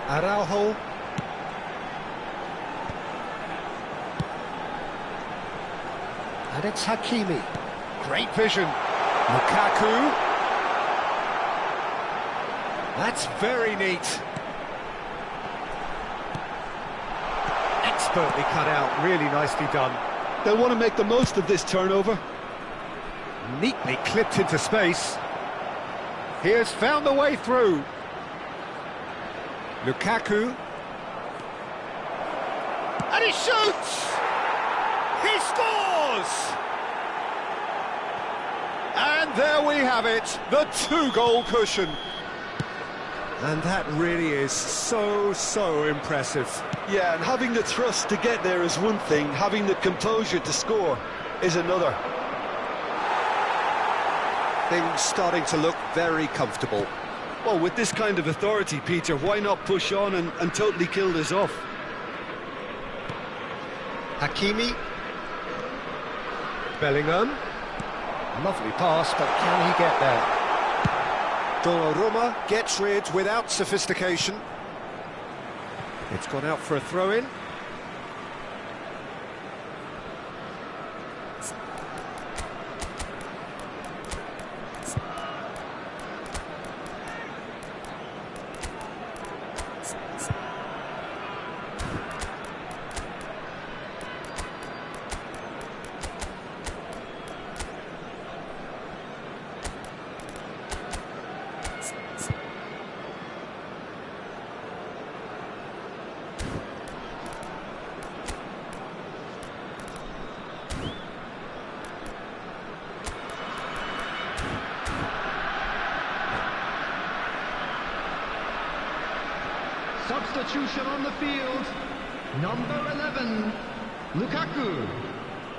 Araujo. And it's Hakimi. Great vision. Lukaku. That's very neat. Expertly cut out, really nicely done. They'll want to make the most of this turnover. Neatly clipped into space. He has found the way through. Lukaku. And he shoots! He scores! And there we have it, the two-goal cushion. And that really is so impressive. Yeah, and having the thrust to get there is one thing, having the composure to score is another. Things starting to look very comfortable. Well, with this kind of authority, Peter, why not push on and totally kill this off? Hakimi. Bellingham. Lovely pass, but can he get there? Donnarumma gets rid without sophistication. It's gone out for a throw-in. Substitution on the field. Number 11, Lukaku.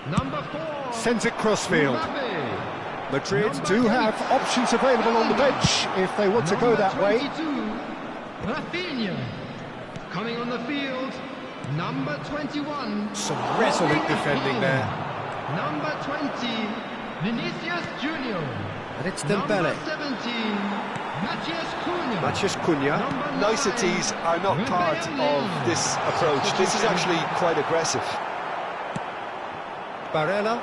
Number 4, Sends it crossfield. Mbappe. Madrid Number do 8, have options available on the bench if they want to go that way. Number 22, Rafinha. Coming on the field, number 21. Some resolute defending there. Number 20, Vinicius Junior. And it's Dembele. Number 17, Matías Cunha. Matías Cunha. Number 9, Niceties are not part of this approach. This is actually quite aggressive. Barella.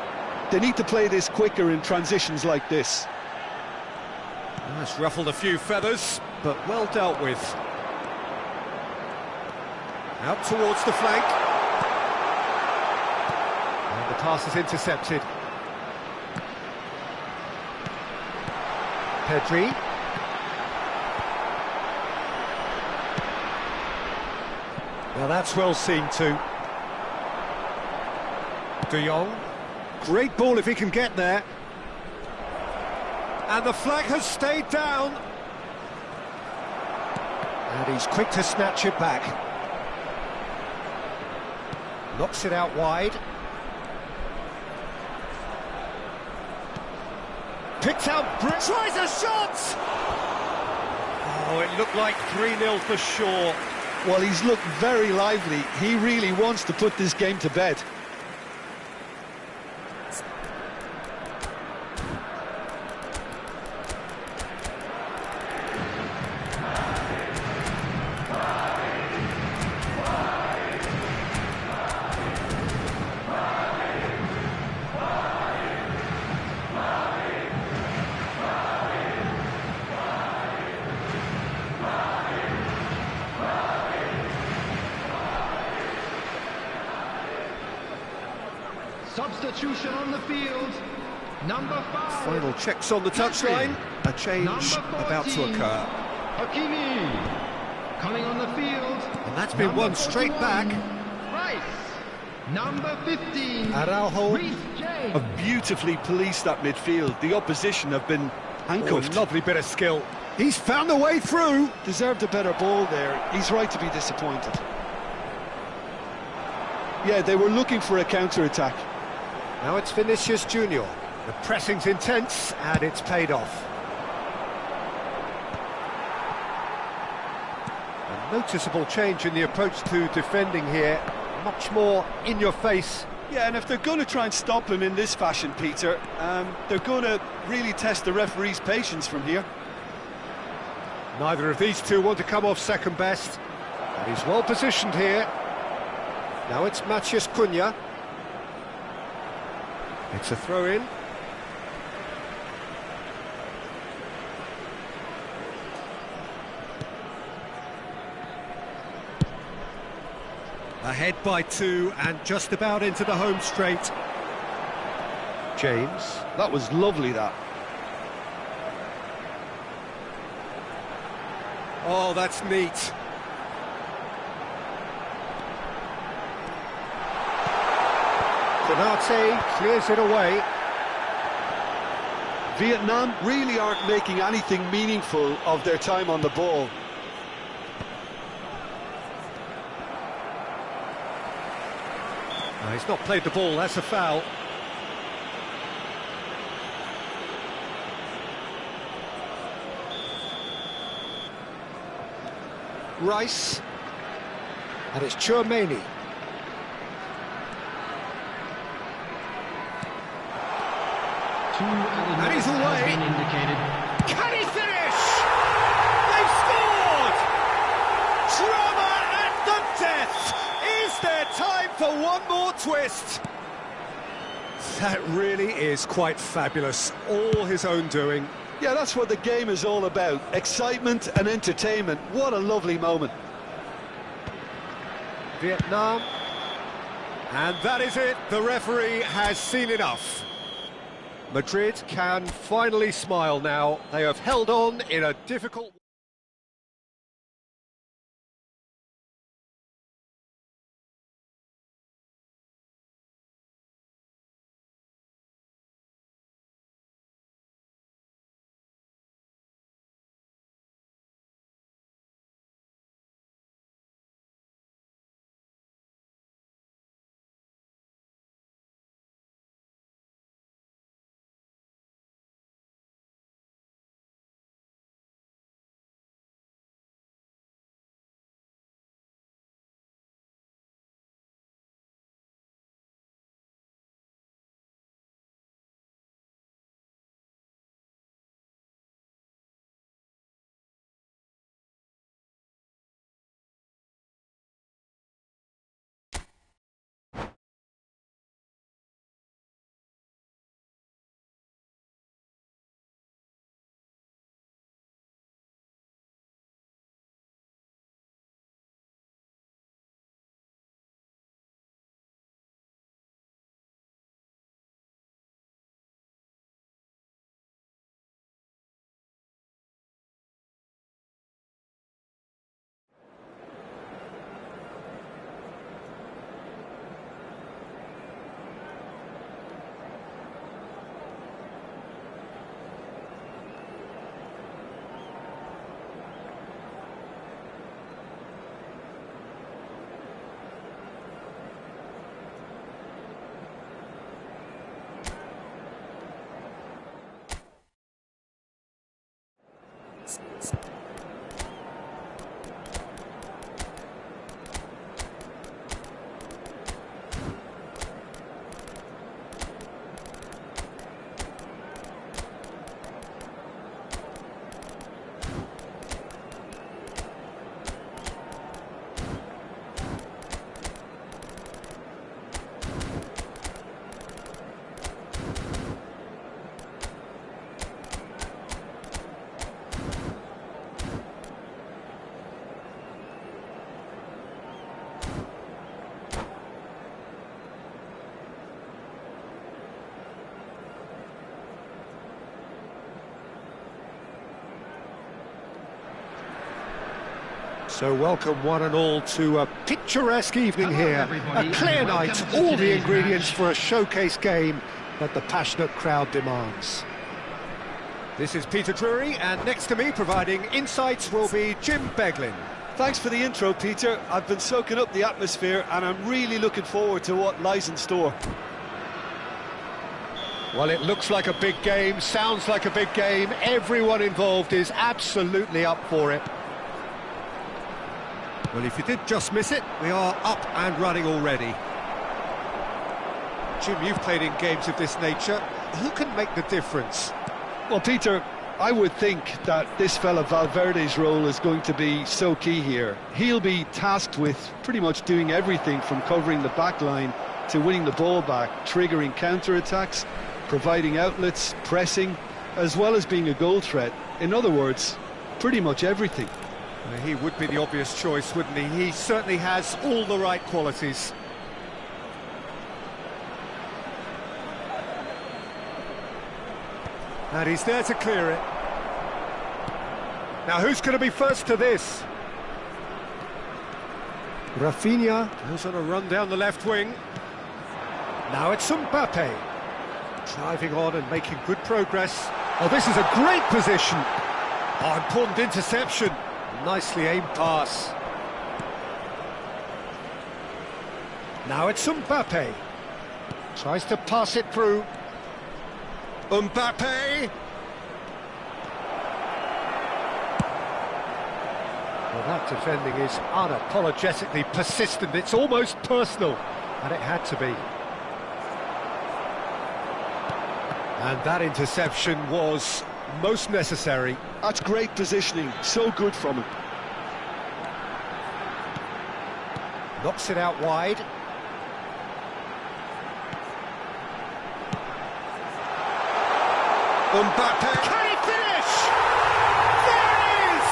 They need to play this quicker in transitions like this. That's ruffled a few feathers, but well dealt with. Out towards the flank. And the pass is intercepted. Pedri. Now that's well seen too. De Jong. Great ball if he can get there. And the flag has stayed down. And he's quick to snatch it back. Knocks it out wide. Picked out, tries a shot! Oh, it looked like 3-0 for sure. Well, he's looked very lively. He really wants to put this game to bed. Substitution on the field. Number 5. Final checks on the touchline. A change Number about to 14, occur. Hakimi. Coming on the field. And that's been Number one straight 41, back. Rice. Number 15. Araujo. Reece James. Have beautifully policed that midfield. The opposition have been handcuffed. Lovely bit of skill. He's found a way through. Deserved a better ball there. He's right to be disappointed. Yeah, they were looking for a counter-attack. Now it's Vinicius Junior. The pressing's intense and it's paid off. A noticeable change in the approach to defending here. Much more in your face. Yeah, and if they're going to try and stop him in this fashion, Peter, they're going to really test the referee's patience from here. Neither of these two want to come off second best. And he's well positioned here. Now it's Matheus Cunha. It's a throw-in. Ahead by 2 and just about into the home straight. James. That was lovely, that. Oh, that's neat. Konate clears it away. Vietnam really aren't making anything meaningful of their time on the ball. No, he's not played the ball, that's a foul. Rice. And it's Tchouaméni. And he's away. Been indicated. Can he finish? They've scored! Drama at the death! Is there time for one more twist? That really is quite fabulous. All his own doing. Yeah, that's what the game is all about. Excitement and entertainment. What a lovely moment. Vietnam. And that is it. The referee has seen enough. Madrid can finally smile now. They have held on in a difficult... So welcome one and all to a picturesque evening Hello, here. everybody, A clear and welcome night, to all the today's ingredients match. for a showcase game that the passionate crowd demands. This is Peter Drury, and next to me providing insights will be Jim Beglin. Thanks for the intro, Peter. I've been soaking up the atmosphere and I'm really looking forward to what lies in store. Well, it looks like a big game, sounds like a big game. Everyone involved is absolutely up for it. Well, if you did just miss it, we are up and running already. Jim, you've played in games of this nature. Who can make the difference? Well, Peter, I would think that this fella Valverde's role is going to be so key here. He'll be tasked with pretty much doing everything from covering the back line to winning the ball back, triggering counter-attacks, providing outlets, pressing, as well as being a goal threat. In other words, pretty much everything. He would be the obvious choice, wouldn't he? He certainly has all the right qualities. And he's there to clear it. Now, who's going to be first to this? Rafinha, Goes on a run down the left wing. now it's Mbappe. Driving on and making good progress. Oh, this is a great position. Oh, important interception. Nicely aimed pass. Now it's Mbappe. Tries to pass it through. Mbappe! Well, that defending is unapologetically persistent. It's almost personal, and it had to be. And that interception was most necessary. That's great positioning, so good from him. Knocks it out wide. Mbappe! Can he finish? There it is!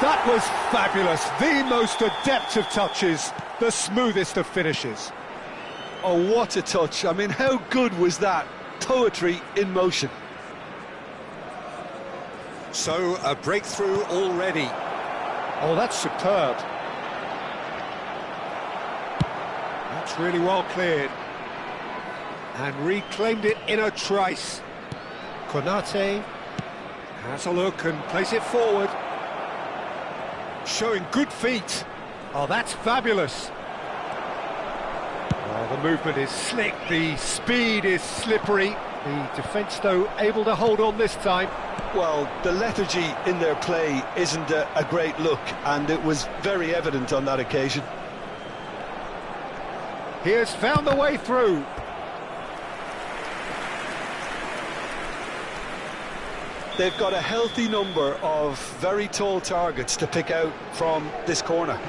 That was fabulous. The most adept of touches, the smoothest of finishes. Oh, what a touch. I mean, how good was that? Poetry in motion. So, a breakthrough already. Oh, that's superb. That's really well cleared. And reclaimed it in a trice. Konate Has a look and plays it forward. Showing good feet. Oh, that's fabulous. Oh, the movement is slick, the speed is slippery. The defence, though, able to hold on this time. Well, the lethargy in their play isn't a great look, and it was very evident on that occasion. He has found the way through. They've got a healthy number of very tall targets to pick out from this corner.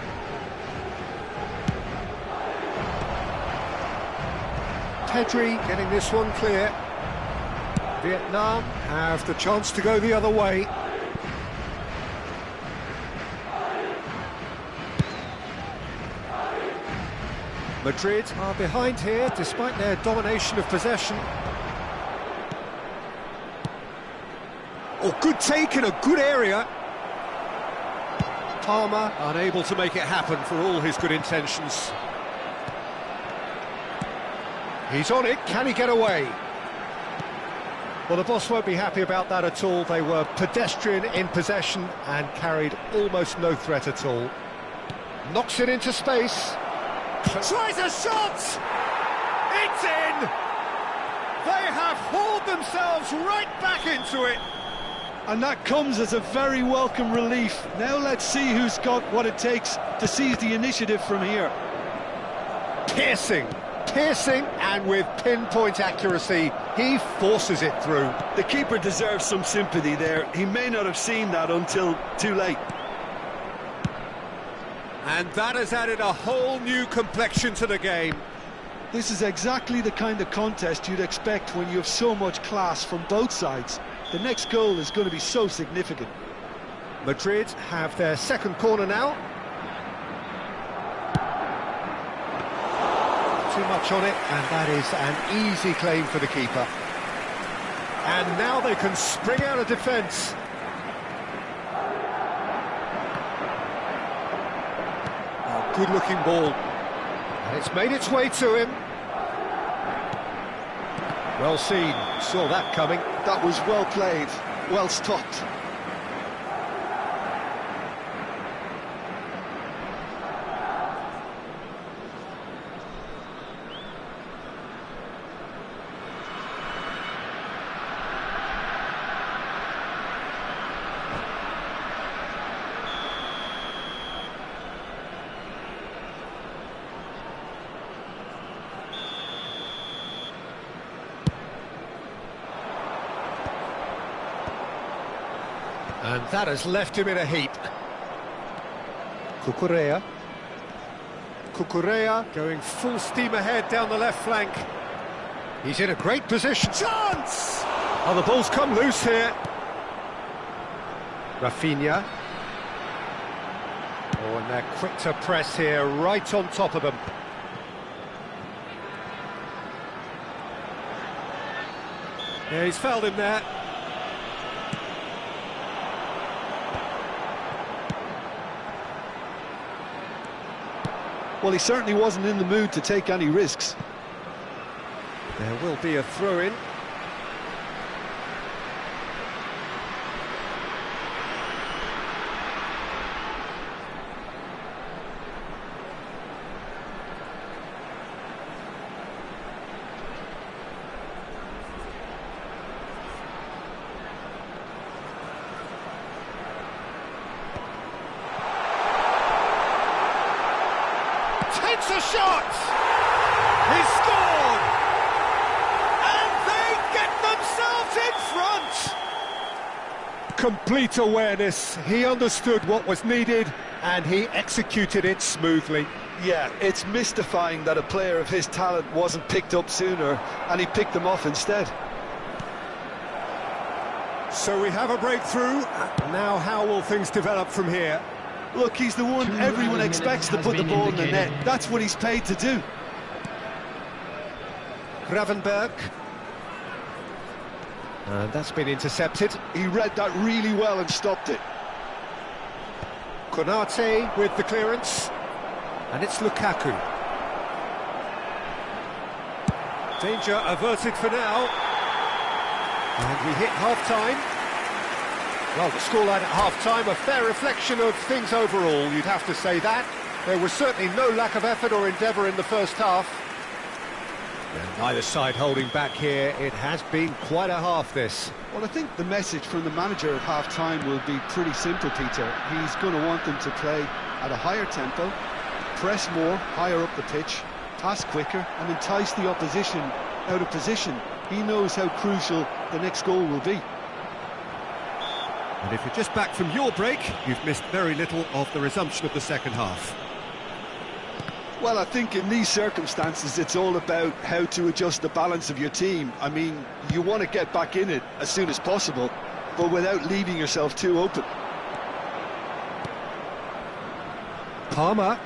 Pedri getting this one clear. Vietnam have the chance to go the other way. Madrid are behind here despite their domination of possession. Oh, good take in a good area. Palmer, Unable to make it happen for all his good intentions. he's on it, can he get away? Well, the boss won't be happy about that at all. They were pedestrian in possession and carried almost no threat at all. Knocks it into space. Tries a shot! It's in! They have hauled themselves right back into it. And that comes as a very welcome relief. Now let's see who's got what it takes to seize the initiative from here. Piercing, and with pinpoint accuracy, he forces it through. The keeper deserves some sympathy there. He may not have seen that until too late. And that has added a whole new complexion to the game. This is exactly the kind of contest you'd expect when you have so much class from both sides. The next goal is going to be so significant. Madrid have their second corner now. Too much on it, and that is an easy claim for the keeper. And now they can spring out of defence. good-looking ball. And it's made its way to him. Well seen, saw that coming. That was well played, well stopped. And that has left him in a heap. Cucurella. Cucurella going full steam ahead down the left flank. He's in a great position. Chance! Oh, the ball's come loose here. Rafinha. Oh, and they're quick to press here, right on top of them. Yeah, he's fouled him there. Well, he certainly wasn't in the mood to take any risks. There will be a throw-in. Takes a shot! He's scored! And they get themselves in front! Complete awareness. He understood what was needed and he executed it smoothly. Yeah, it's mystifying that a player of his talent wasn't picked up sooner and he picked them off instead. So we have a breakthrough. Now how will things develop from here? Look, he's the one everyone expects to put the ball in the net. That's what he's paid to do. Gravenberg. And that's been intercepted. He read that really well and stopped it. Konate with the clearance. And it's Lukaku. Danger averted for now. And we hit half-time. Well, the scoreline at half-time, a fair reflection of things overall, you'd have to say that. There was certainly no lack of effort or endeavour in the first half. And neither side holding back here. It has been quite a half, this. Well, I think the message from the manager at half-time will be pretty simple, Peter. He's going to want them to play at a higher tempo, press more, higher up the pitch, pass quicker, and entice the opposition out of position. He knows how crucial the next goal will be. And if you're just back from your break, you've missed very little of the resumption of the second half. Well, I think in these circumstances, it's all about how to adjust the balance of your team. I mean, you want to get back in it as soon as possible, but without leaving yourself too open. Palmer.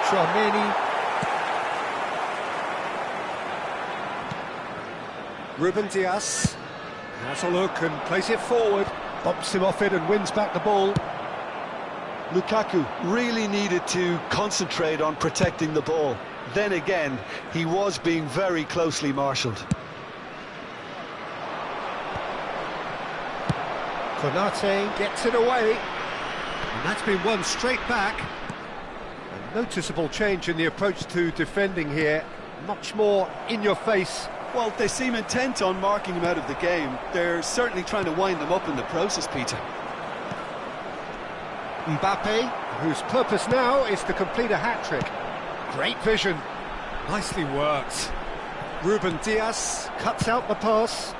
Tchouaméni. Ruben Dias. Has a look and plays it forward. Bumps him off it and wins back the ball. Lukaku really needed to concentrate on protecting the ball. Then again, he was being very closely marshalled. Konate gets it away. And that's been won straight back. A noticeable change in the approach to defending here. Much more in your face. Well, they seem intent on marking him out of the game. They're certainly trying to wind them up in the process, Peter. Mbappe, whose purpose now is to complete a hat-trick. Great vision. Nicely worked. Ruben Dias cuts out the pass.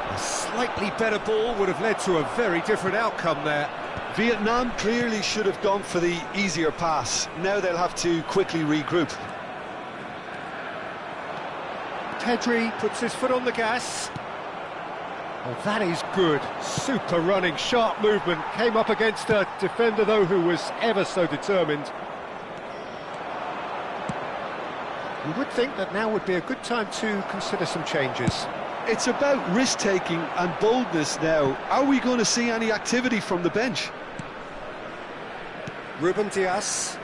A slightly better ball would have led to a very different outcome there. Vietnam clearly should have gone for the easier pass. Now they'll have to quickly regroup. Pedri puts his foot on the gas. Oh, that is good. Super running, sharp movement. Came up against a defender, though, who was ever so determined. You would think that now would be a good time to consider some changes. It's about risk-taking and boldness now. Are we going to see any activity from the bench? Ruben Dias.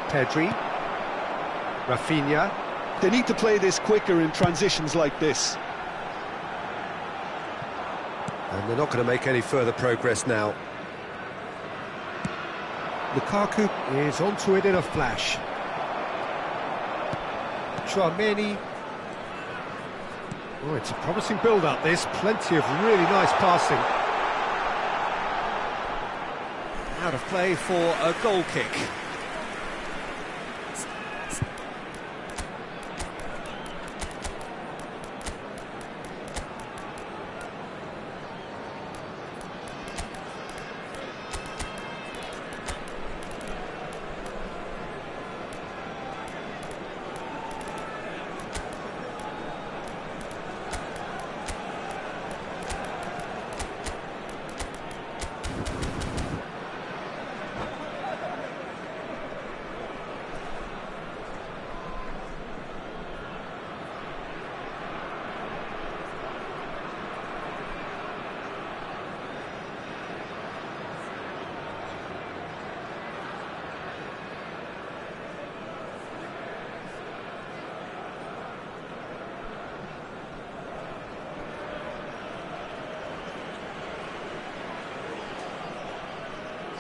Pedri. Rafinha. They need to play this quicker in transitions like this. And they're not going to make any further progress now. Lukaku is onto it in a flash. Tchouaméni. Oh, it's a promising build-up, this. Plenty of really nice passing. Out of play for a goal kick.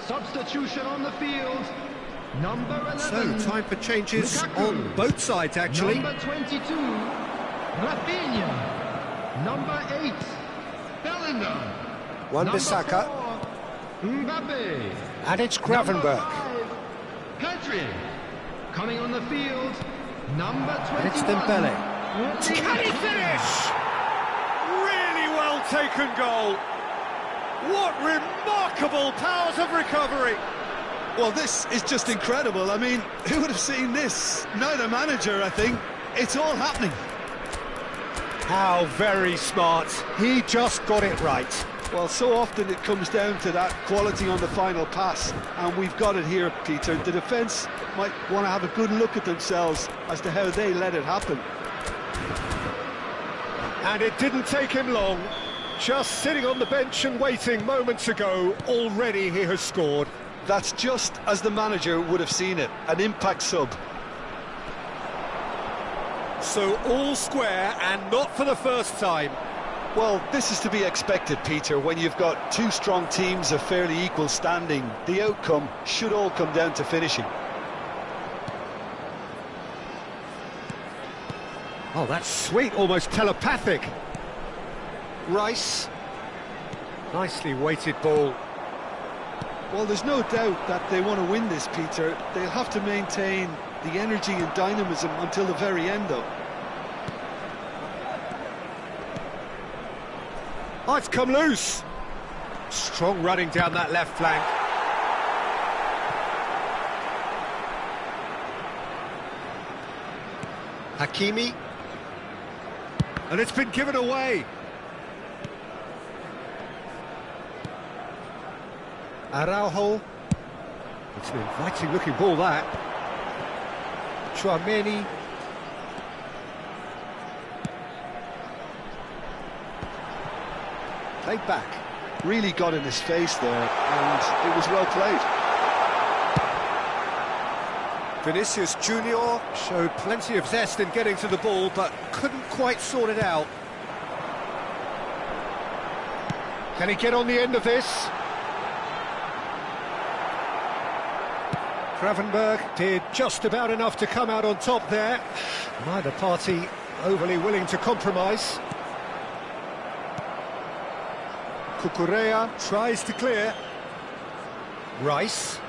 Substitution on the field. Number 11. So, time for changes Lukaku. on both sides, actually. Number 22. Rafinha. Number 8. Bellingham. Wan-Bissaka. Mbappe. And it's Number Gravenberch. 5. Pedri. Coming on the field. Number 21. And it's Dembele. Can he finish? Really well taken goal. What remarkable powers of recovery. Well, this is just incredible. I mean, who would have seen this? Neither manager, I think. It's all happening. How very smart. He just got it right. Well, so often it comes down to that quality on the final pass, and we've got it here, Peter. The defence might want to have a good look at themselves as to how they let it happen. And it didn't take him long. Just sitting on the bench and waiting moments ago, already he has scored. That's just as the manager would have seen it, an impact sub. So all square and not for the first time. Well, this is to be expected, Peter, when you've got two strong teams of fairly equal standing. The outcome should all come down to finishing. Oh, that's sweet, almost telepathic. Rice. Nicely weighted ball. Well, there's no doubt that they want to win this, Peter. They'll have to maintain the energy and dynamism until the very end, though. Oh, it's come loose. Strong running down that left flank. Hakimi. And it's been given away. Araujo. It's an inviting looking ball, that. Tchouaméni. Played back. Really got in his face there, and it was well played. Vinicius Junior showed plenty of zest in getting to the ball, but couldn't quite sort it out. Can he get on the end of this? Gravenberch did just about enough to come out on top there. Neither party overly willing to compromise. Cucurella tries to clear. Rice.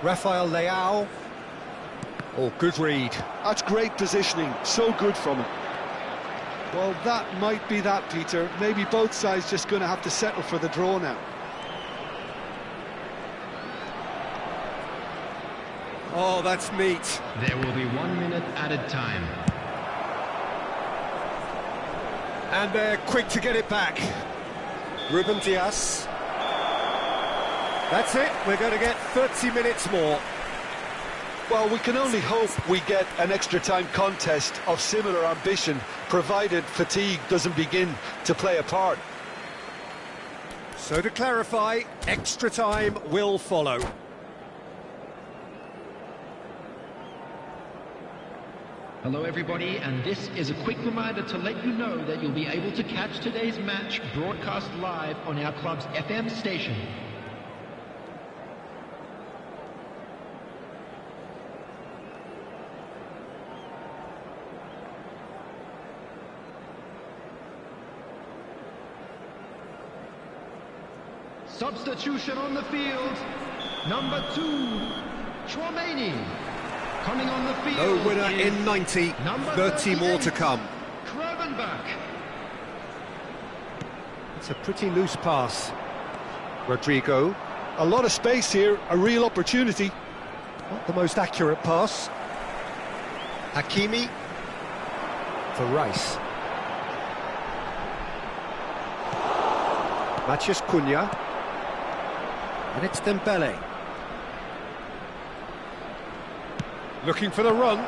Rafael Leao. Oh, good read. That's great positioning, so good from him. Well, that might be that, Peter. Maybe both sides just going to have to settle for the draw now. Oh, that's neat. There will be 1 minute added time. And they're quick to get it back. Ruben Dias. That's it, we're going to get 30 minutes more. Well, we can only hope we get an extra time contest of similar ambition, provided fatigue doesn't begin to play a part. So to clarify, extra time will follow. Hello everybody, and this is a quick reminder to let you know that you'll be able to catch today's match broadcast live on our club's FM station. Substitution on the field, number 2, Chouameni. Coming on the field. No winner in 90, 30 more to come. Gravenberch. It's a pretty loose pass. Rodrigo. A lot of space here, a real opportunity. Not the most accurate pass. Hakimi. For Rice. Matheus Cunha. And it's Dembele. Looking for the run.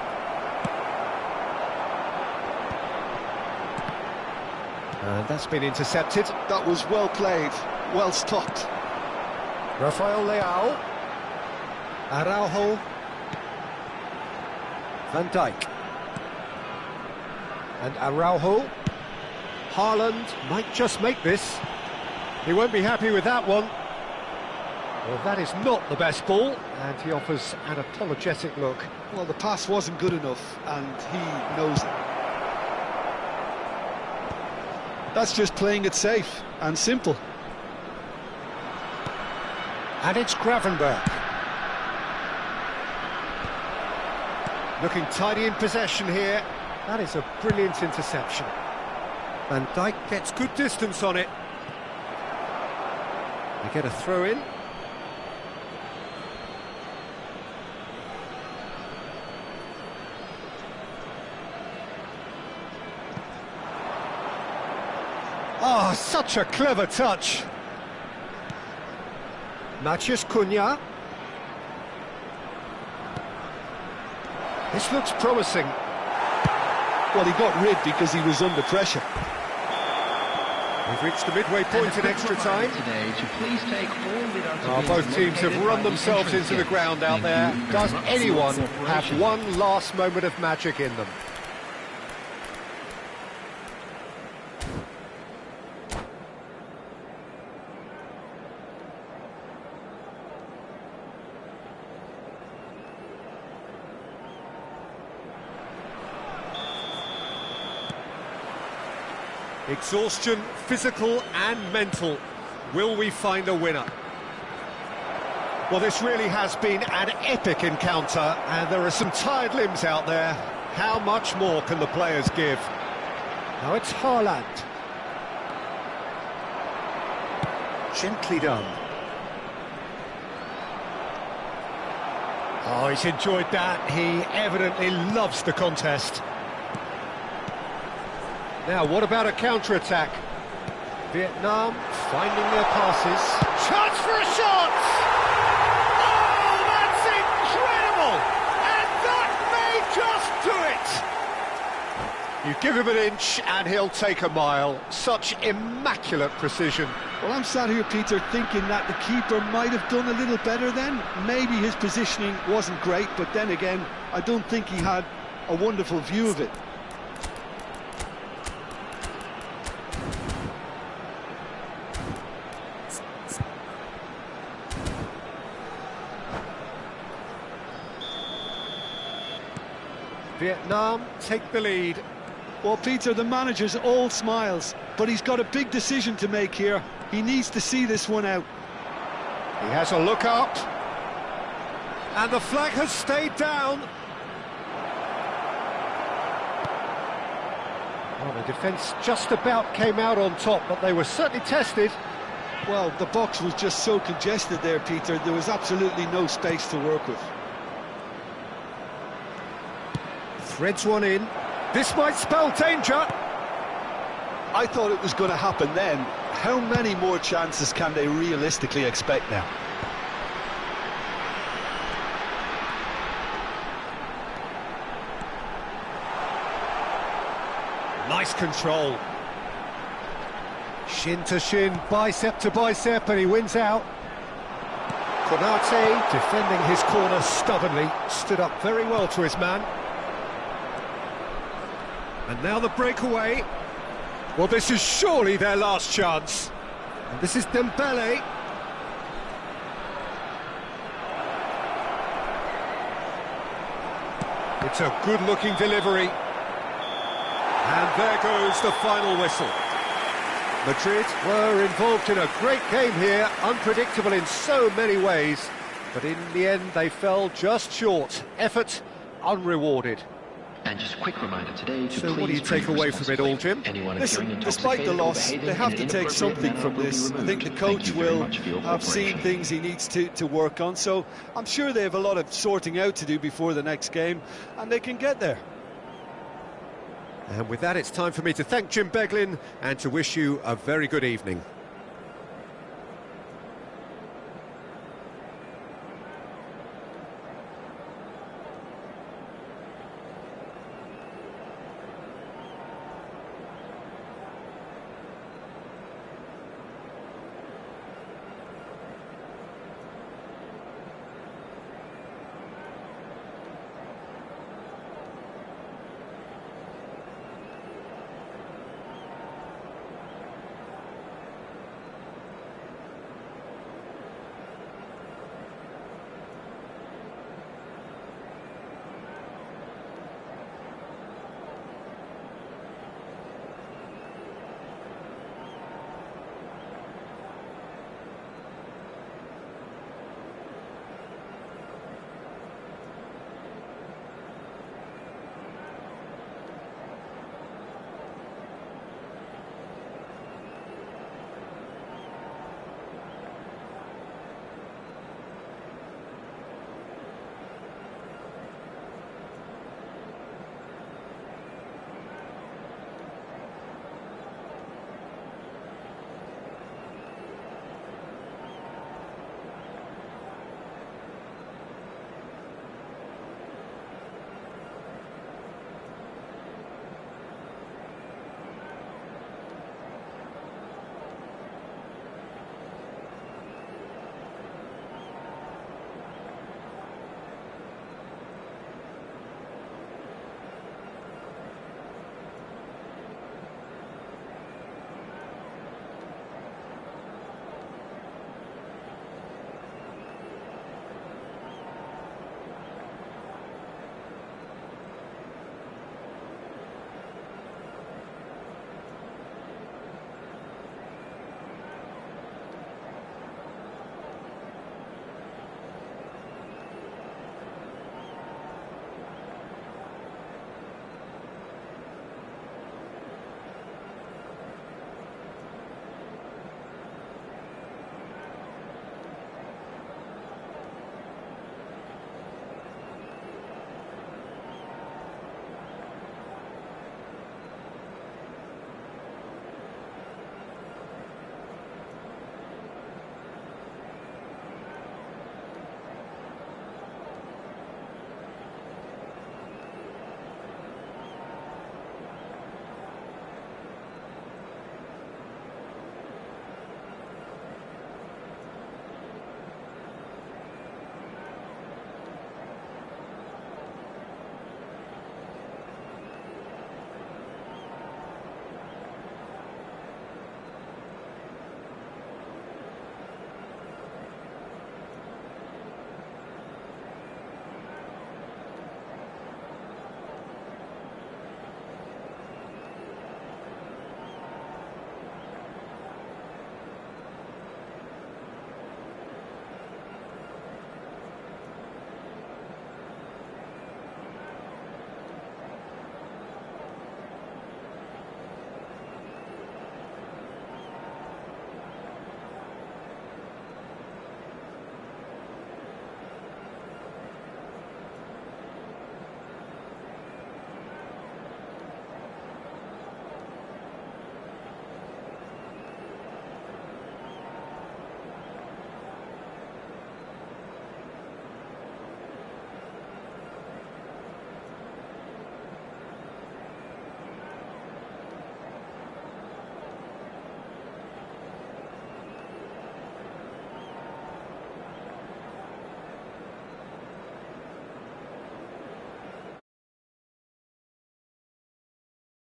And that's been intercepted. That was well played, well stopped. Rafael Leao. Araujo. Van Dijk. And Araujo. Haaland might just make this. He won't be happy with that one. Well, that is not the best ball, and he offers an apologetic look. Well, the pass wasn't good enough, and he knows it. That's just playing it safe and simple. And it's Gravenberch. Looking tidy in possession here. That is a brilliant interception. Van Dijk gets good distance on it. They get a throw in. Oh, such a clever touch. Matheus Cunha. This looks promising. Well, he got rid because he was under pressure. We've reached the midway point in extra time. Today to please take all Both teams have run themselves into the ground out there. Does anyone have one last moment of magic in them? Exhaustion, physical and mental. Will we find a winner? Well, this really has been an epic encounter, and there are some tired limbs out there. How much more can the players give? Now it's Haaland. Gently done. Oh, he's enjoyed that. He evidently loves the contest. Now, what about a counter-attack? Vietnam finding their passes. Chance for a shot! Oh, that's incredible! And that may just do it! You give him an inch and he'll take a mile. Such immaculate precision. Well, I'm sat here, Peter, thinking that the keeper might have done a little better then. Maybe his positioning wasn't great, but then again, I don't think he had a wonderful view of it. Vietnam take the lead. Well, Peter, the manager's all smiles, but he's got a big decision to make here. He needs to see this one out. He has a look up. And the flag has stayed down. Well, the defence just about came out on top, but they were certainly tested. Well, the box was just so congested there, Peter. There was absolutely no space to work with. Threads one in. This might spell danger. I thought it was going to happen then. How many more chances can they realistically expect now? Nice control. Shin to shin, bicep to bicep, and he wins out. Konate defending his corner stubbornly, stood up very well to his man. And now the breakaway. Well, this is surely their last chance. And this is Dembele. It's a good-looking delivery. And there goes the final whistle. Madrid were involved in a great game here, unpredictable in so many ways, but in the end they fell just short. Effort unrewarded. And just a quick reminder today to So what do you take away from it all, Jim? Listen, despite the loss, they have to take something from this. I think the coach will have seen things he needs to work on, so I'm sure they have a lot of sorting out to do before the next game, and they can get there. And with that, it's time for me to thank Jim Beglin and to wish you a very good evening.